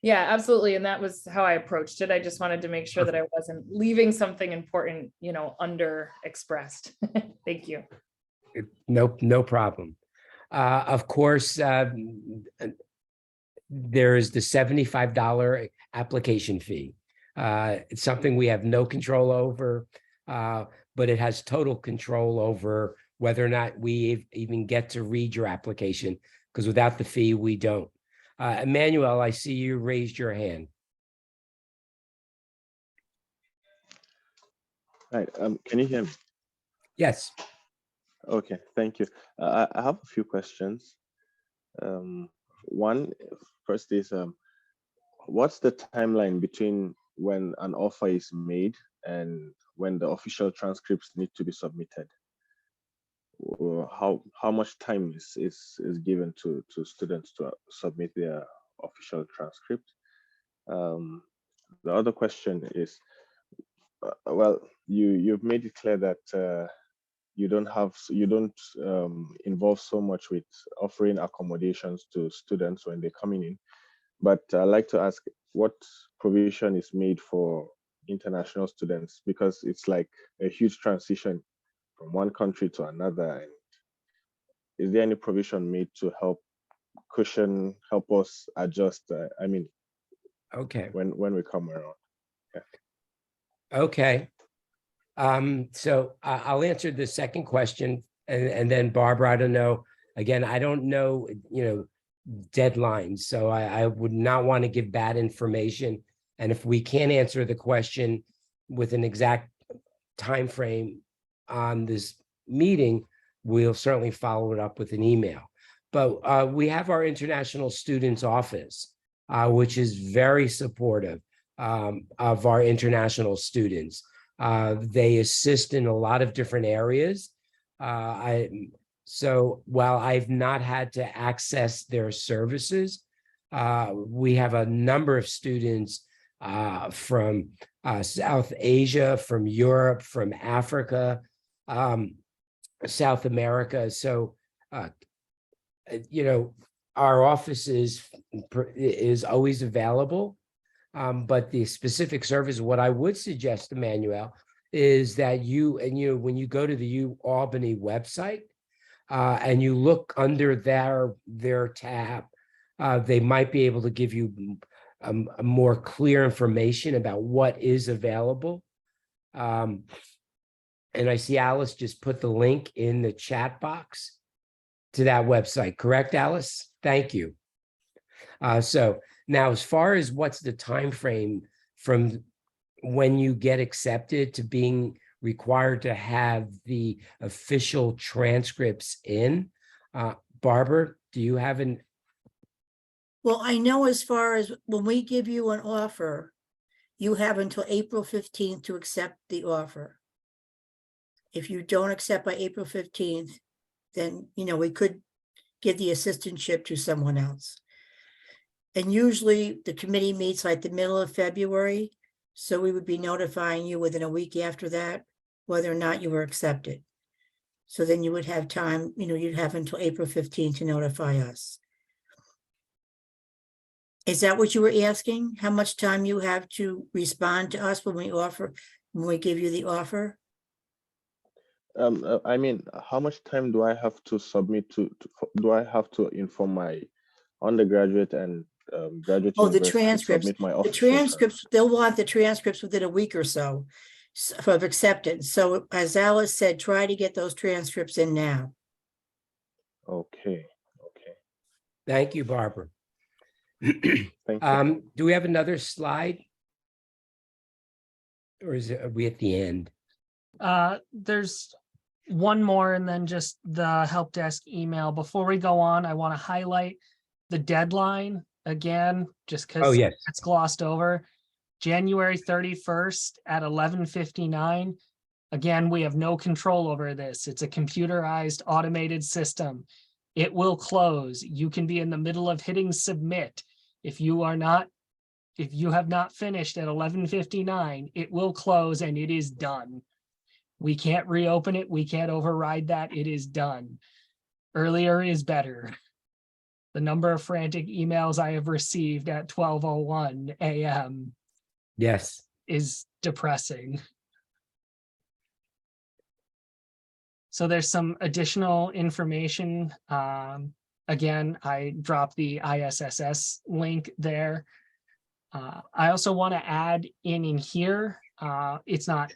Yeah, absolutely. And that was how I approached it. I just wanted to make sure that I wasn't leaving something important, under expressed. Thank you. No problem. Of course, there is the $75 application fee. It's something we have no control over, but it has total control over whether or not we even get to read your application, because without the fee, we don't. Emmanuel, I see you raised your hand. Right. Can you hear me? Yes. Okay, thank you. I have a few questions. One, first is, what's the timeline between when an offer is made and when the official transcripts need to be submitted? How much time is given to students to submit their official transcript? The other question is, well, you've made it clear that you don't involve so much with offering accommodations to students when they're coming in, but I'd like to ask, what provision is made for international students, because it's like a huge transition from one country to another. And is there any provision made to help us adjust? Okay. When we come around. Yeah. Okay. So I'll answer the second question, and then Barbara, I don't know. Again, I don't know, deadlines, so I would not want to give bad information. And if we can't answer the question with an exact time frame on this meeting, we'll certainly follow it up with an email. But we have our international students office, which is very supportive of our international students. They assist in a lot of different areas. So while I've not had to access their services, we have a number of students from South Asia, from Europe, from Africa, South America. So, our office is always available. But the specific service, what I would suggest, Emmanuel, is that when you go to the UAlbany website and you look under their tab, they might be able to give you a more clear information about what is available. And I see Alice just put the link in the chat box to that website. Correct, Alice? Thank you. So now, as far as what's the time frame from when you get accepted to being required to have the official transcripts in, Barbara, do you have an? Well, I know as far as when we give you an offer, you have until April 15th to accept the offer. If you don't accept by April 15th, then, we could give the assistantship to someone else. And usually the committee meets like the middle of February. So we would be notifying you within a week after that, whether or not you were accepted. So then you would have time, you'd have until April 15th to notify us. Is that what you were asking? How much time you have to respond to us when we give you the offer? How much time do I have to submit do I have to inform my undergraduate and graduate Oh, the university transcripts. to submit my The official transcripts, they'll want the transcripts within a week or so of acceptance. So as Alice said, try to get those transcripts in now. Okay. Thank you, Barbara. Thank you. Do we have another slide? Or are we at the end? There's one more and then just the help desk email. Before we go on, I want to highlight the deadline again, just because it's glossed over. January 31st at 11:59. Again, we have no control over this. It's a computerized automated system. It will close. You can be in the middle of hitting submit. If you have not finished at 11:59, it will close and it is done. We can't reopen it. We can't override that. It is done. Earlier is better. The number of frantic emails I have received at 12:01 a.m. is depressing. So there's some additional information. Again, I dropped the ISSS link there. I also want to add in here, it's not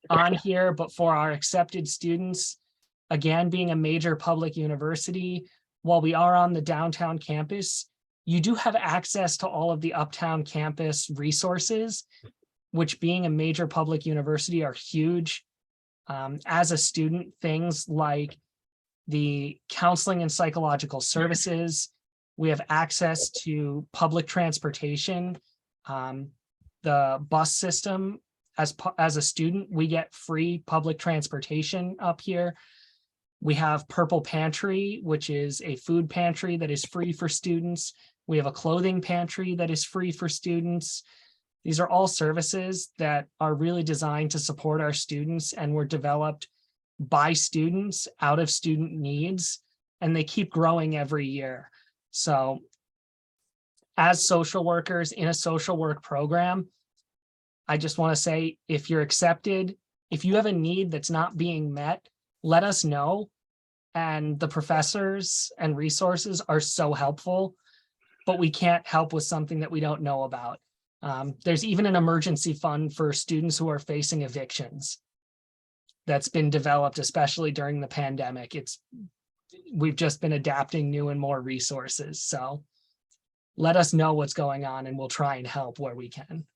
on here, but for our accepted students, again, being a major public university, while we are on the downtown campus, you do have access to all of the uptown campus resources, which being a major public university are huge. As a student, things like the counseling and psychological services, we have access to public transportation, the bus system. As a student, we get free public transportation up here. We have Purple Pantry, which is a food pantry that is free for students. We have a clothing pantry that is free for students. These are all services that are really designed to support our students and were developed by students out of student needs, and they keep growing every year. So as social workers in a social work program, I just want to say, if you're accepted, if you have a need that's not being met, let us know. And the professors and resources are so helpful, but we can't help with something that we don't know about. There's even an emergency fund for students who are facing evictions that's been developed, especially during the pandemic. We've just been adapting new and more resources. So let us know what's going on and we'll try and help where we can.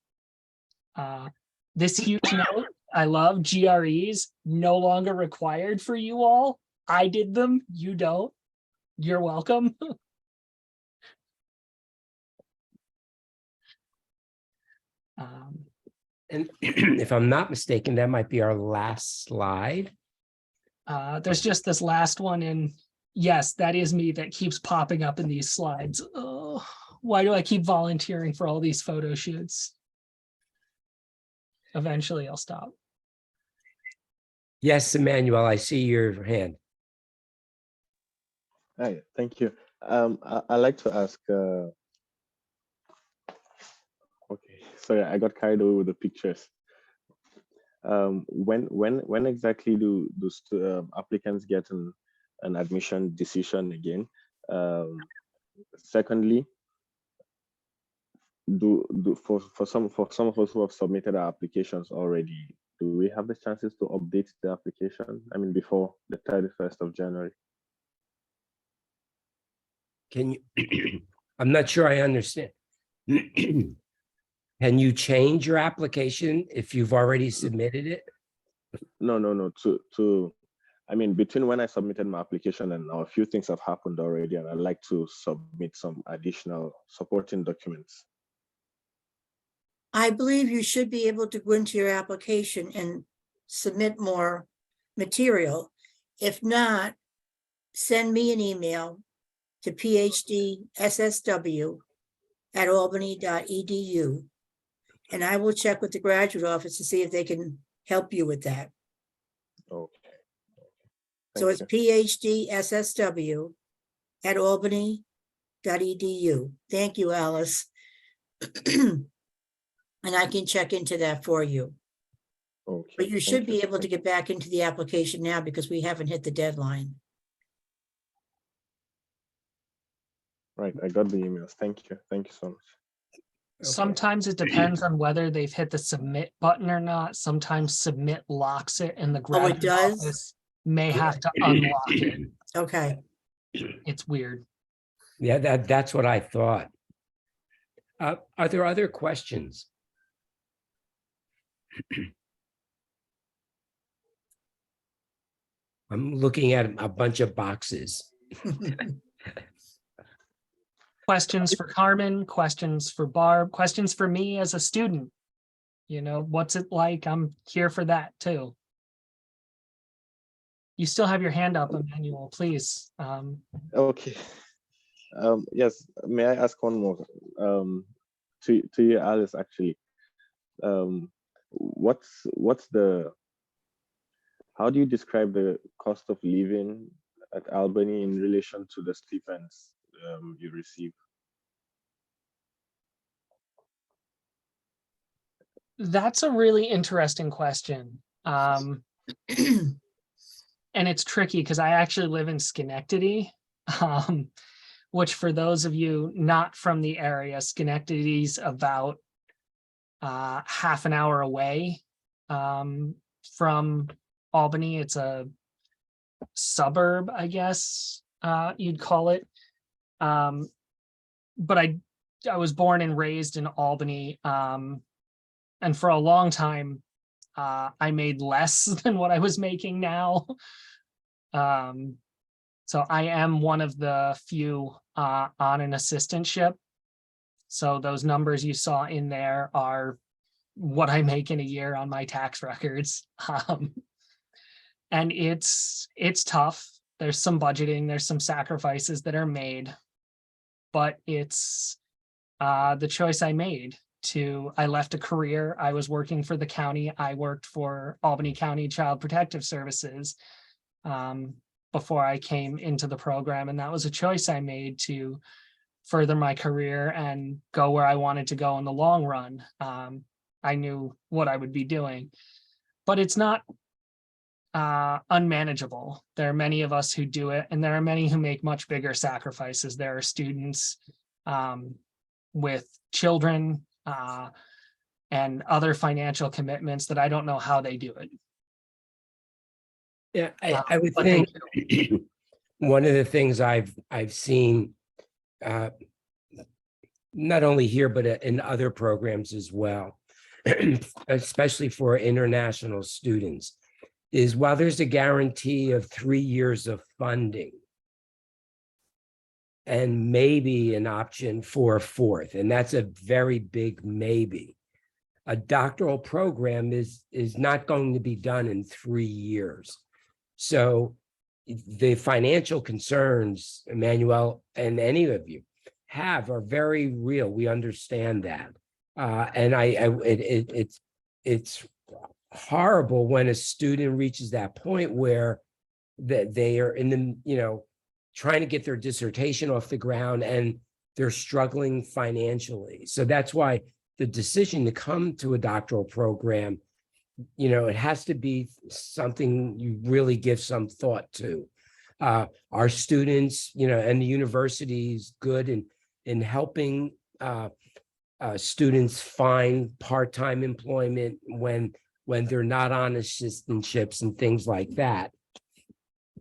This huge note, I love GREs, no longer required for you all. I did them, you don't. You're welcome. And if I'm not mistaken, that might be our last slide. There's just this last one, and yes, that is me that keeps popping up in these slides. Oh, why do I keep volunteering for all these photo shoots? Eventually I'll stop. Yes, Emmanuel, I see your hand. Hi, thank you. I'd like to ask, okay, sorry, I got carried away with the pictures. When exactly do applicants get an admission decision again? Secondly, for some of us who have submitted our applications already, do we have the chances to update the application? I mean, before the 31st of January? Can you, I'm not sure I understand. Can you change your application if you've already submitted it? No. I mean, between when I submitted my application and now, a few things have happened already, and I'd like to submit some additional supporting documents. I believe you should be able to go into your application and submit more material. If not, send me an email to phd.ssw@albany.edu, and I will check with the graduate office to see if they can help you with that. Okay. So it's phd.ssw@albany.edu. Thank you, Alice. And I can check into that for you. Okay. But you should be able to get back into the application now because we haven't hit the deadline. Right, I got the emails. Thank you. Thank you so much. Okay. Sometimes it depends on whether they've hit the submit button or not. Sometimes submit locks it and the graduate does? office may have to unlock it. Okay. It's weird. Yeah, that's what I thought. Are there other questions? I'm looking at a bunch of boxes. Questions for Carmen, questions for Barb, questions for me as a student. You know, what's it like? I'm here for that too. You still have your hand up, Emmanuel, please. Okay. Yes, may I ask one more? To you, Alice, actually. How do you describe the cost of living at Albany in relation to the stipends you receive? That's a really interesting question. And it's tricky because I actually live in Schenectady, which for those of you not from the area, Schenectady's about half an hour away from Albany. It's a suburb, I guess you'd call it. But I was born and raised in Albany, and for a long time, I made less than what I was making now. So I am one of the few on an assistantship. So those numbers you saw in there are what I make in a year on my tax records. And it's tough. There's some budgeting, there's some sacrifices that are made, but it's the choice I made. I left a career. I was working for the county. I worked for Albany County Child Protective Services before I came into the program. And that was a choice I made to further my career and go where I wanted to go in the long run. I knew what I would be doing, but it's not unmanageable. There are many of us who do it, and there are many who make much bigger sacrifices. There are students with children and other financial commitments that I don't know how they do it. Yeah, I would but they think one of the things I've seen, not only here, but in other programs as well, especially for international students, is while there's a guarantee of 3 years of funding and maybe an option for a fourth, and that's a very big maybe, a doctoral program is not going to be done in 3 years. So the financial concerns, Emmanuel, and any of you have are very real. We understand that. And it's horrible when a student reaches that point where they are in the, trying to get their dissertation off the ground and they're struggling financially. So that's why the decision to come to a doctoral program, it has to be something you really give some thought to. Our students, and the university is good in helping students find part-time employment when they're not on assistantships and things like that.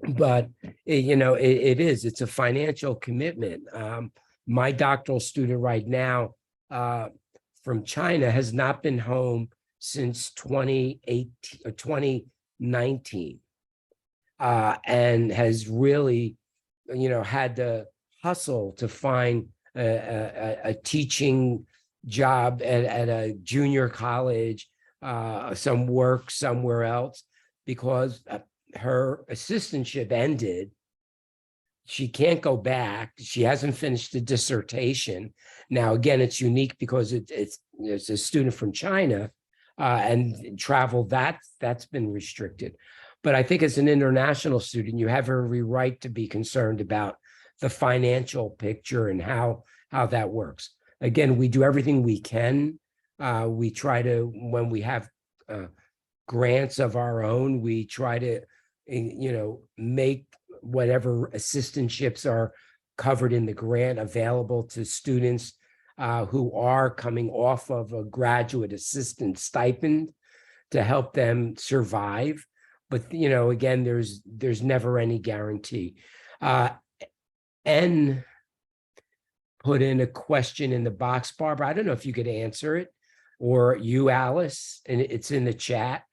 But it's a financial commitment. My doctoral student right now from China has not been home since 2018 or 2019, and has really, had to hustle to find a teaching job at a junior college, some work somewhere else, because her assistantship ended. She can't go back. She hasn't finished the dissertation. Now, again, it's unique because it's a student from China, and travel that's been restricted. But I think as an international student, you have every right to be concerned about the financial picture and how that works. Again, we do everything we can. We try to, when we have grants of our own, we try to, make whatever assistantships are covered in the grant available to students who are coming off of a graduate assistant stipend to help them survive. But, again, there's never any guarantee. N put in a question in the box, Barbara. I don't know if you could answer it, or you, Alice, and it's in the chat.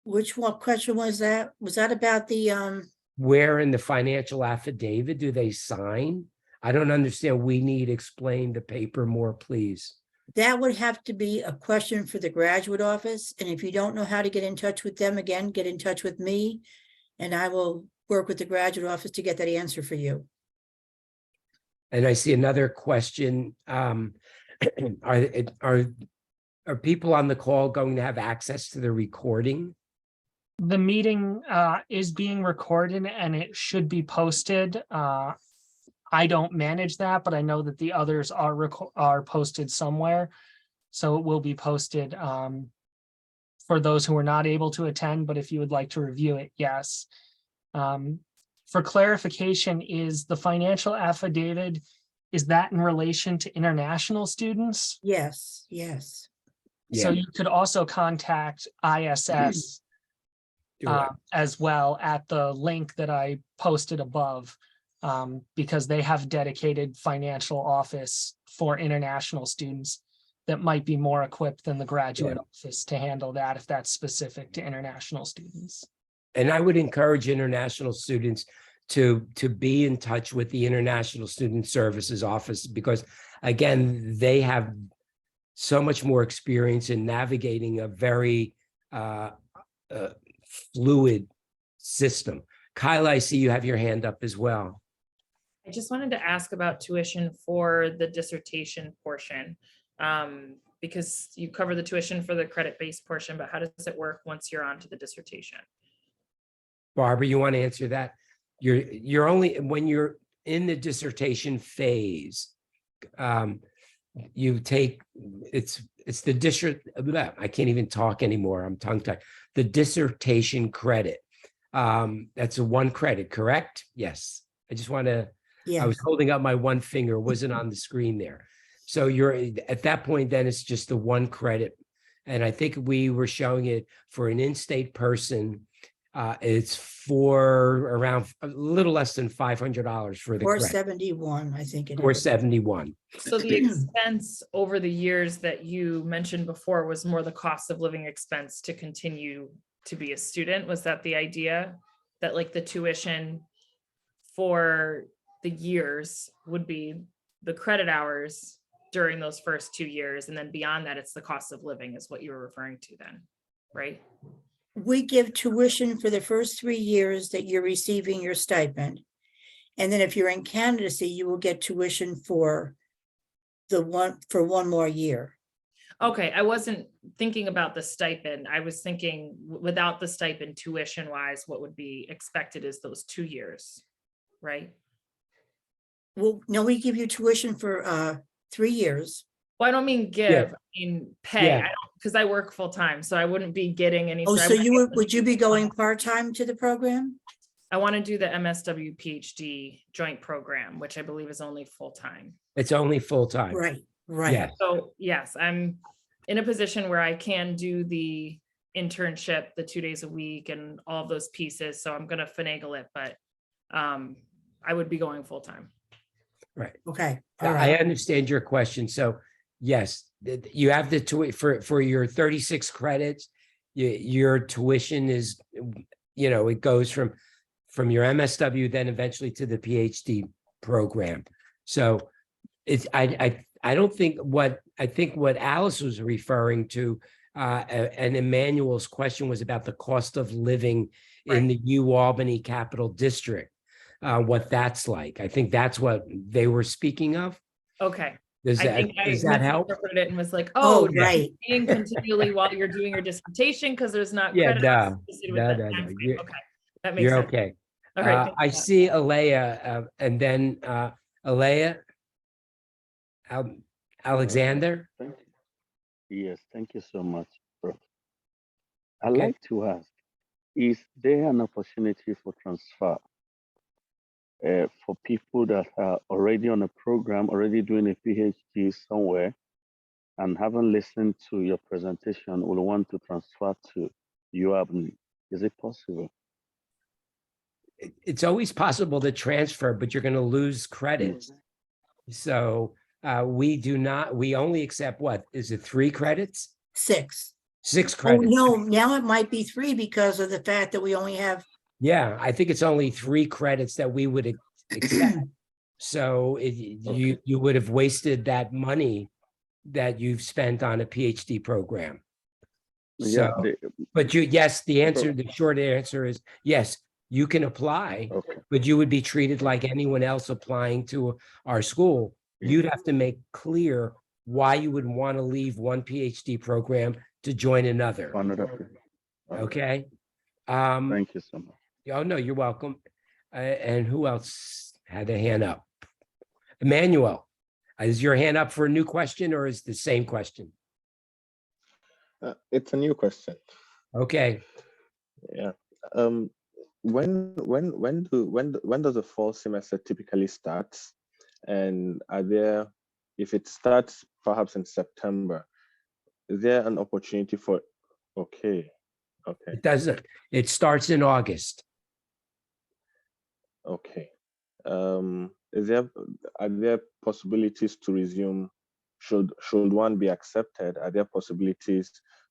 What question was that? Was that about the, Where in the financial affidavit do they sign? I don't understand. We need explain the paper more, please. that would have to be a question for the graduate office. And if you don't know how to get in touch with them, again, get in touch with me and I will work with the graduate office to get that answer for you. And I see another question. Are people on the call going to have access to the recording? The meeting is being recorded and it should be posted. I don't manage that, but I know that the others are posted somewhere. So it will be posted for those who are not able to attend, but if you would like to review it, yes. For clarification, is the financial affidavit, is that in relation to international students? Yes, yes. So you could also contact ISS as well at the link that I posted above, because they have dedicated financial office for international students that might be more equipped than the graduate office to handle that if that's specific to international students. And I would encourage international students to be in touch with the International Student Services Office, because again, they have so much more experience in navigating a very fluid system. Kyle, I see you have your hand up as well. I just wanted to ask about tuition for the dissertation portion, because you cover the tuition for the credit-based portion, but how does it work once you're on to the dissertation? Barbara, you want to answer that? You're only, when you're in the dissertation phase, you take, it's the district, I can't even talk anymore, I'm tongue-tied. The dissertation credit. That's a 1 credit, correct? Yes. I just want to, I was Yes, holding up my 1 finger, it wasn't on the screen there. So you're at that point, then it's just the 1 credit. And I think we were showing it for an in-state person. It's for around a little less than $500 for the credit. 471, I think it is. 471. So the expense over the years that you mentioned before was more the cost of living expense to continue to be a student. Was that the idea? That like the tuition for the years would be the credit hours during those first 2 years, and then beyond that, it's the cost of living is what you were referring to then, right? We give tuition for the first 3 years that you're receiving your stipend. And then if you're in candidacy, you will get tuition for one more year. Okay, I wasn't thinking about the stipend. I was thinking without the stipend, tuition wise, what would be expected is those 2 years, right? Well, no, we give you tuition for 3 years. Well, I don't mean give, I mean pay. Yeah. I don't, because I work full time, so I wouldn't be getting any. Oh, I so wouldn't- would you be going part-time to the program? I want to do the MSW PhD joint program, which I believe is only full time. It's only full-time. Right, right. Yeah. So yes, I'm in a position where I can do the internship, the 2 days a week and all of those pieces. So I'm going to finagle it, but I would be going full time. Right. Okay, all I right. understand your question. So yes, you have the for your 36 credits, your tuition is, it goes from your MSW, then eventually to the PhD program. So it's, I don't think I think what Alice was referring to, and Emmanuel's question was about the cost of living in the UAlbany Capital District, what that's like. I think that's what they were speaking of. Okay. Does I think I that help? misinterpreted it and was like, Oh, you're right. paying continually while you're doing your dissertation because there's not Yeah, credit hours associated with no, that no, time no. frame. You're- Okay, that makes You're sense. okay. All right. thank I you. see Alea, and then Alea Alexander. Thank you. Yes, thank you so much, Prof. I'd Okay. like to ask, is there an opportunity for transfer for people that are already on a program, already doing a PhD somewhere, and haven't listened to your presentation, will want to transfer to UAlbany? Is it possible? It's always possible to transfer, but you're going to lose credits. So we only accept, what is it, 3 credits? 6. 6 Oh, credits. no, now it might be 3 because of the fact that we only have, Yeah, I think it's only 3 credits that we would accept. So you would have wasted that money that you've spent on a PhD program. So, but yes, the short answer is yes, you can apply, Okay. but you would be treated like anyone else applying to our school. You'd have to make clear why you would want to leave one PhD program to join another. Okay. Thank you so much. Oh, no, you're welcome. And who else had a hand up? Emmanuel, is your hand up for a new question or is the same question? It's a new question. Okay. Yeah. When does the fall semester typically start? And if it starts perhaps in September, is there an opportunity for? Okay. It doesn't. It starts in August. Okay. Are there possibilities to resume? Should one be accepted? Are there possibilities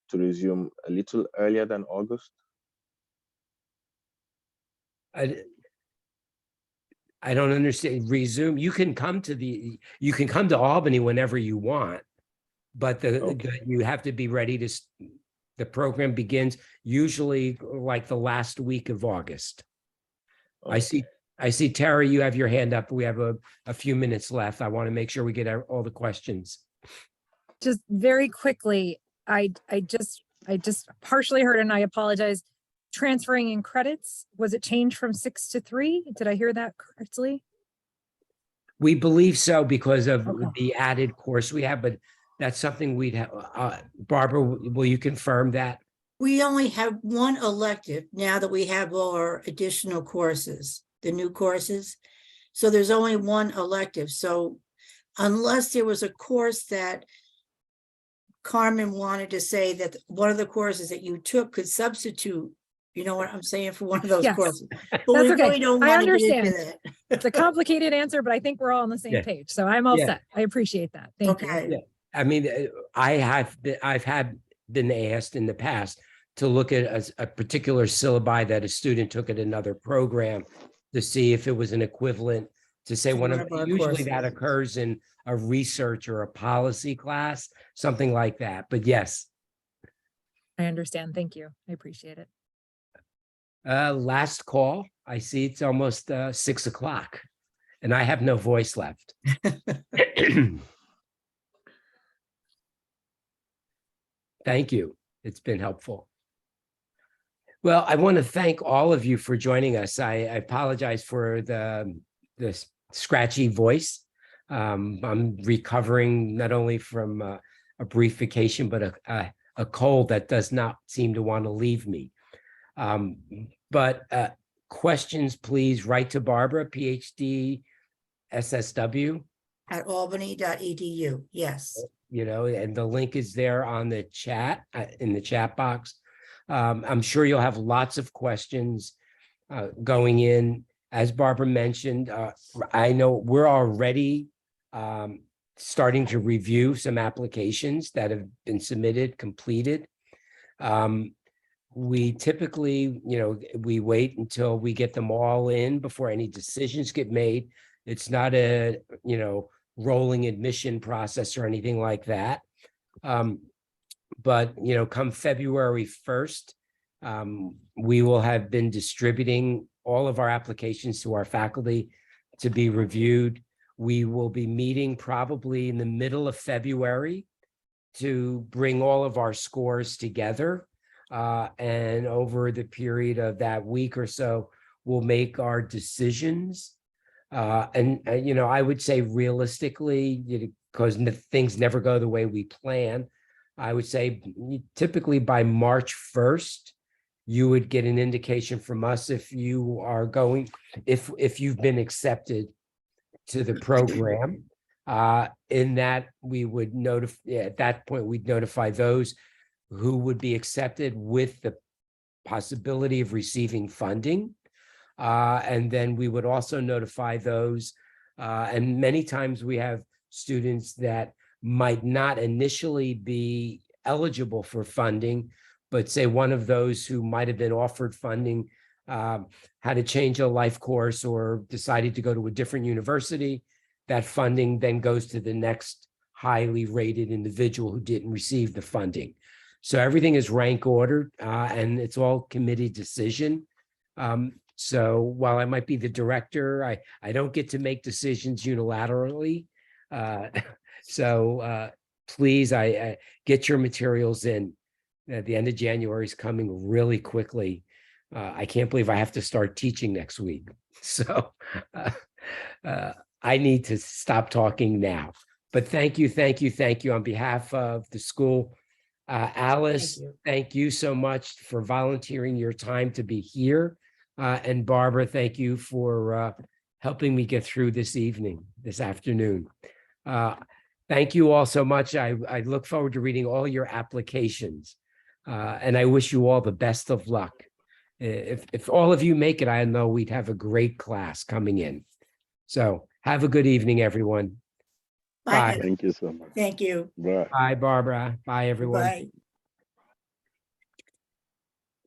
to resume a little earlier than August? I don't understand. Resume. You can come to Albany whenever you want, but you have to be ready to. The program begins usually like the last week of August. Okay. I see Tara, you have your hand up. We have a few minutes left. I want to make sure we get all the questions. Just very quickly, I just partially heard, and I apologize. Transferring in credits, was it changed from 6 to 3? Did I hear that correctly? We believe so because of Okay. the added course we have, but that's something we'd have, Barbara, will you confirm that? We only have one elective now that we have all our additional courses, the new courses. So there's only one elective. So unless there was a course that Carmen wanted to say that one of the courses that you took could substitute, you know what I'm saying, for one of those Yes. courses. But That's we okay. really don't I want to get into understand. that. It's a complicated answer, but I think we're all on the same Yeah. page. So I'm all Yeah. set. I appreciate that. Thank you. Okay. Yeah. I mean, I've been asked in the past to look at a particular syllabi that a student took at another program to see if it was an equivalent to say To one one of, of our usually that courses. occurs in a research or a policy class, something like that. But yes, I understand. Thank you. I appreciate it. last call. I see it's almost 6 o'clock and I have no voice left. Thank you. It's been helpful. Well, I want to thank all of you for joining us. I apologize for the scratchy voice. I'm recovering not only from a brief vacation, but a cold that does not seem to want to leave me. But questions, please write to Barbara, PhD, SSW. At albany.edu, yes. You know, and the link is there on the chat, in the chat box. I'm sure you'll have lots of questions going in. As Barbara mentioned, I know we're already starting to review some applications that have been submitted, completed. We typically, we wait until we get them all in before any decisions get made. It's not a, rolling admission process or anything like that. But, come February 1st, we will have been distributing all of our applications to our faculty to be reviewed. We will be meeting probably in the middle of February to bring all of our scores together. And over the period of that week or so, we'll make our decisions. I would say realistically, because things never go the way we plan, I would say typically by March 1st, you would get an indication from us if you are going, if you've been accepted to the program. In that we would notify, at that point, we'd notify those who would be accepted with the possibility of receiving funding. And then we would also notify those, and many times we have students that might not initially be eligible for funding, but say one of those who might have been offered funding had to change a life course or decided to go to a different university. That funding then goes to the next highly rated individual who didn't receive the funding. So everything is rank ordered and it's all committee decision. So while I might be the director, I don't get to make decisions unilaterally. So please, I get your materials in. The end of January is coming really quickly. I can't believe I have to start teaching next week. So I need to stop talking now. But thank you on behalf of the school. Alice, thank you so much for volunteering your time to be here. And Barbara, thank you for helping me get through this afternoon. Thank you all so much. I look forward to reading all your applications. And I wish you all the best of luck. If all of you make it, I know we'd have a great class coming in. So have a good evening, everyone. Bye. Thank you so much. Thank you. Bye. Bye, Barbara. Bye, everyone. Bye.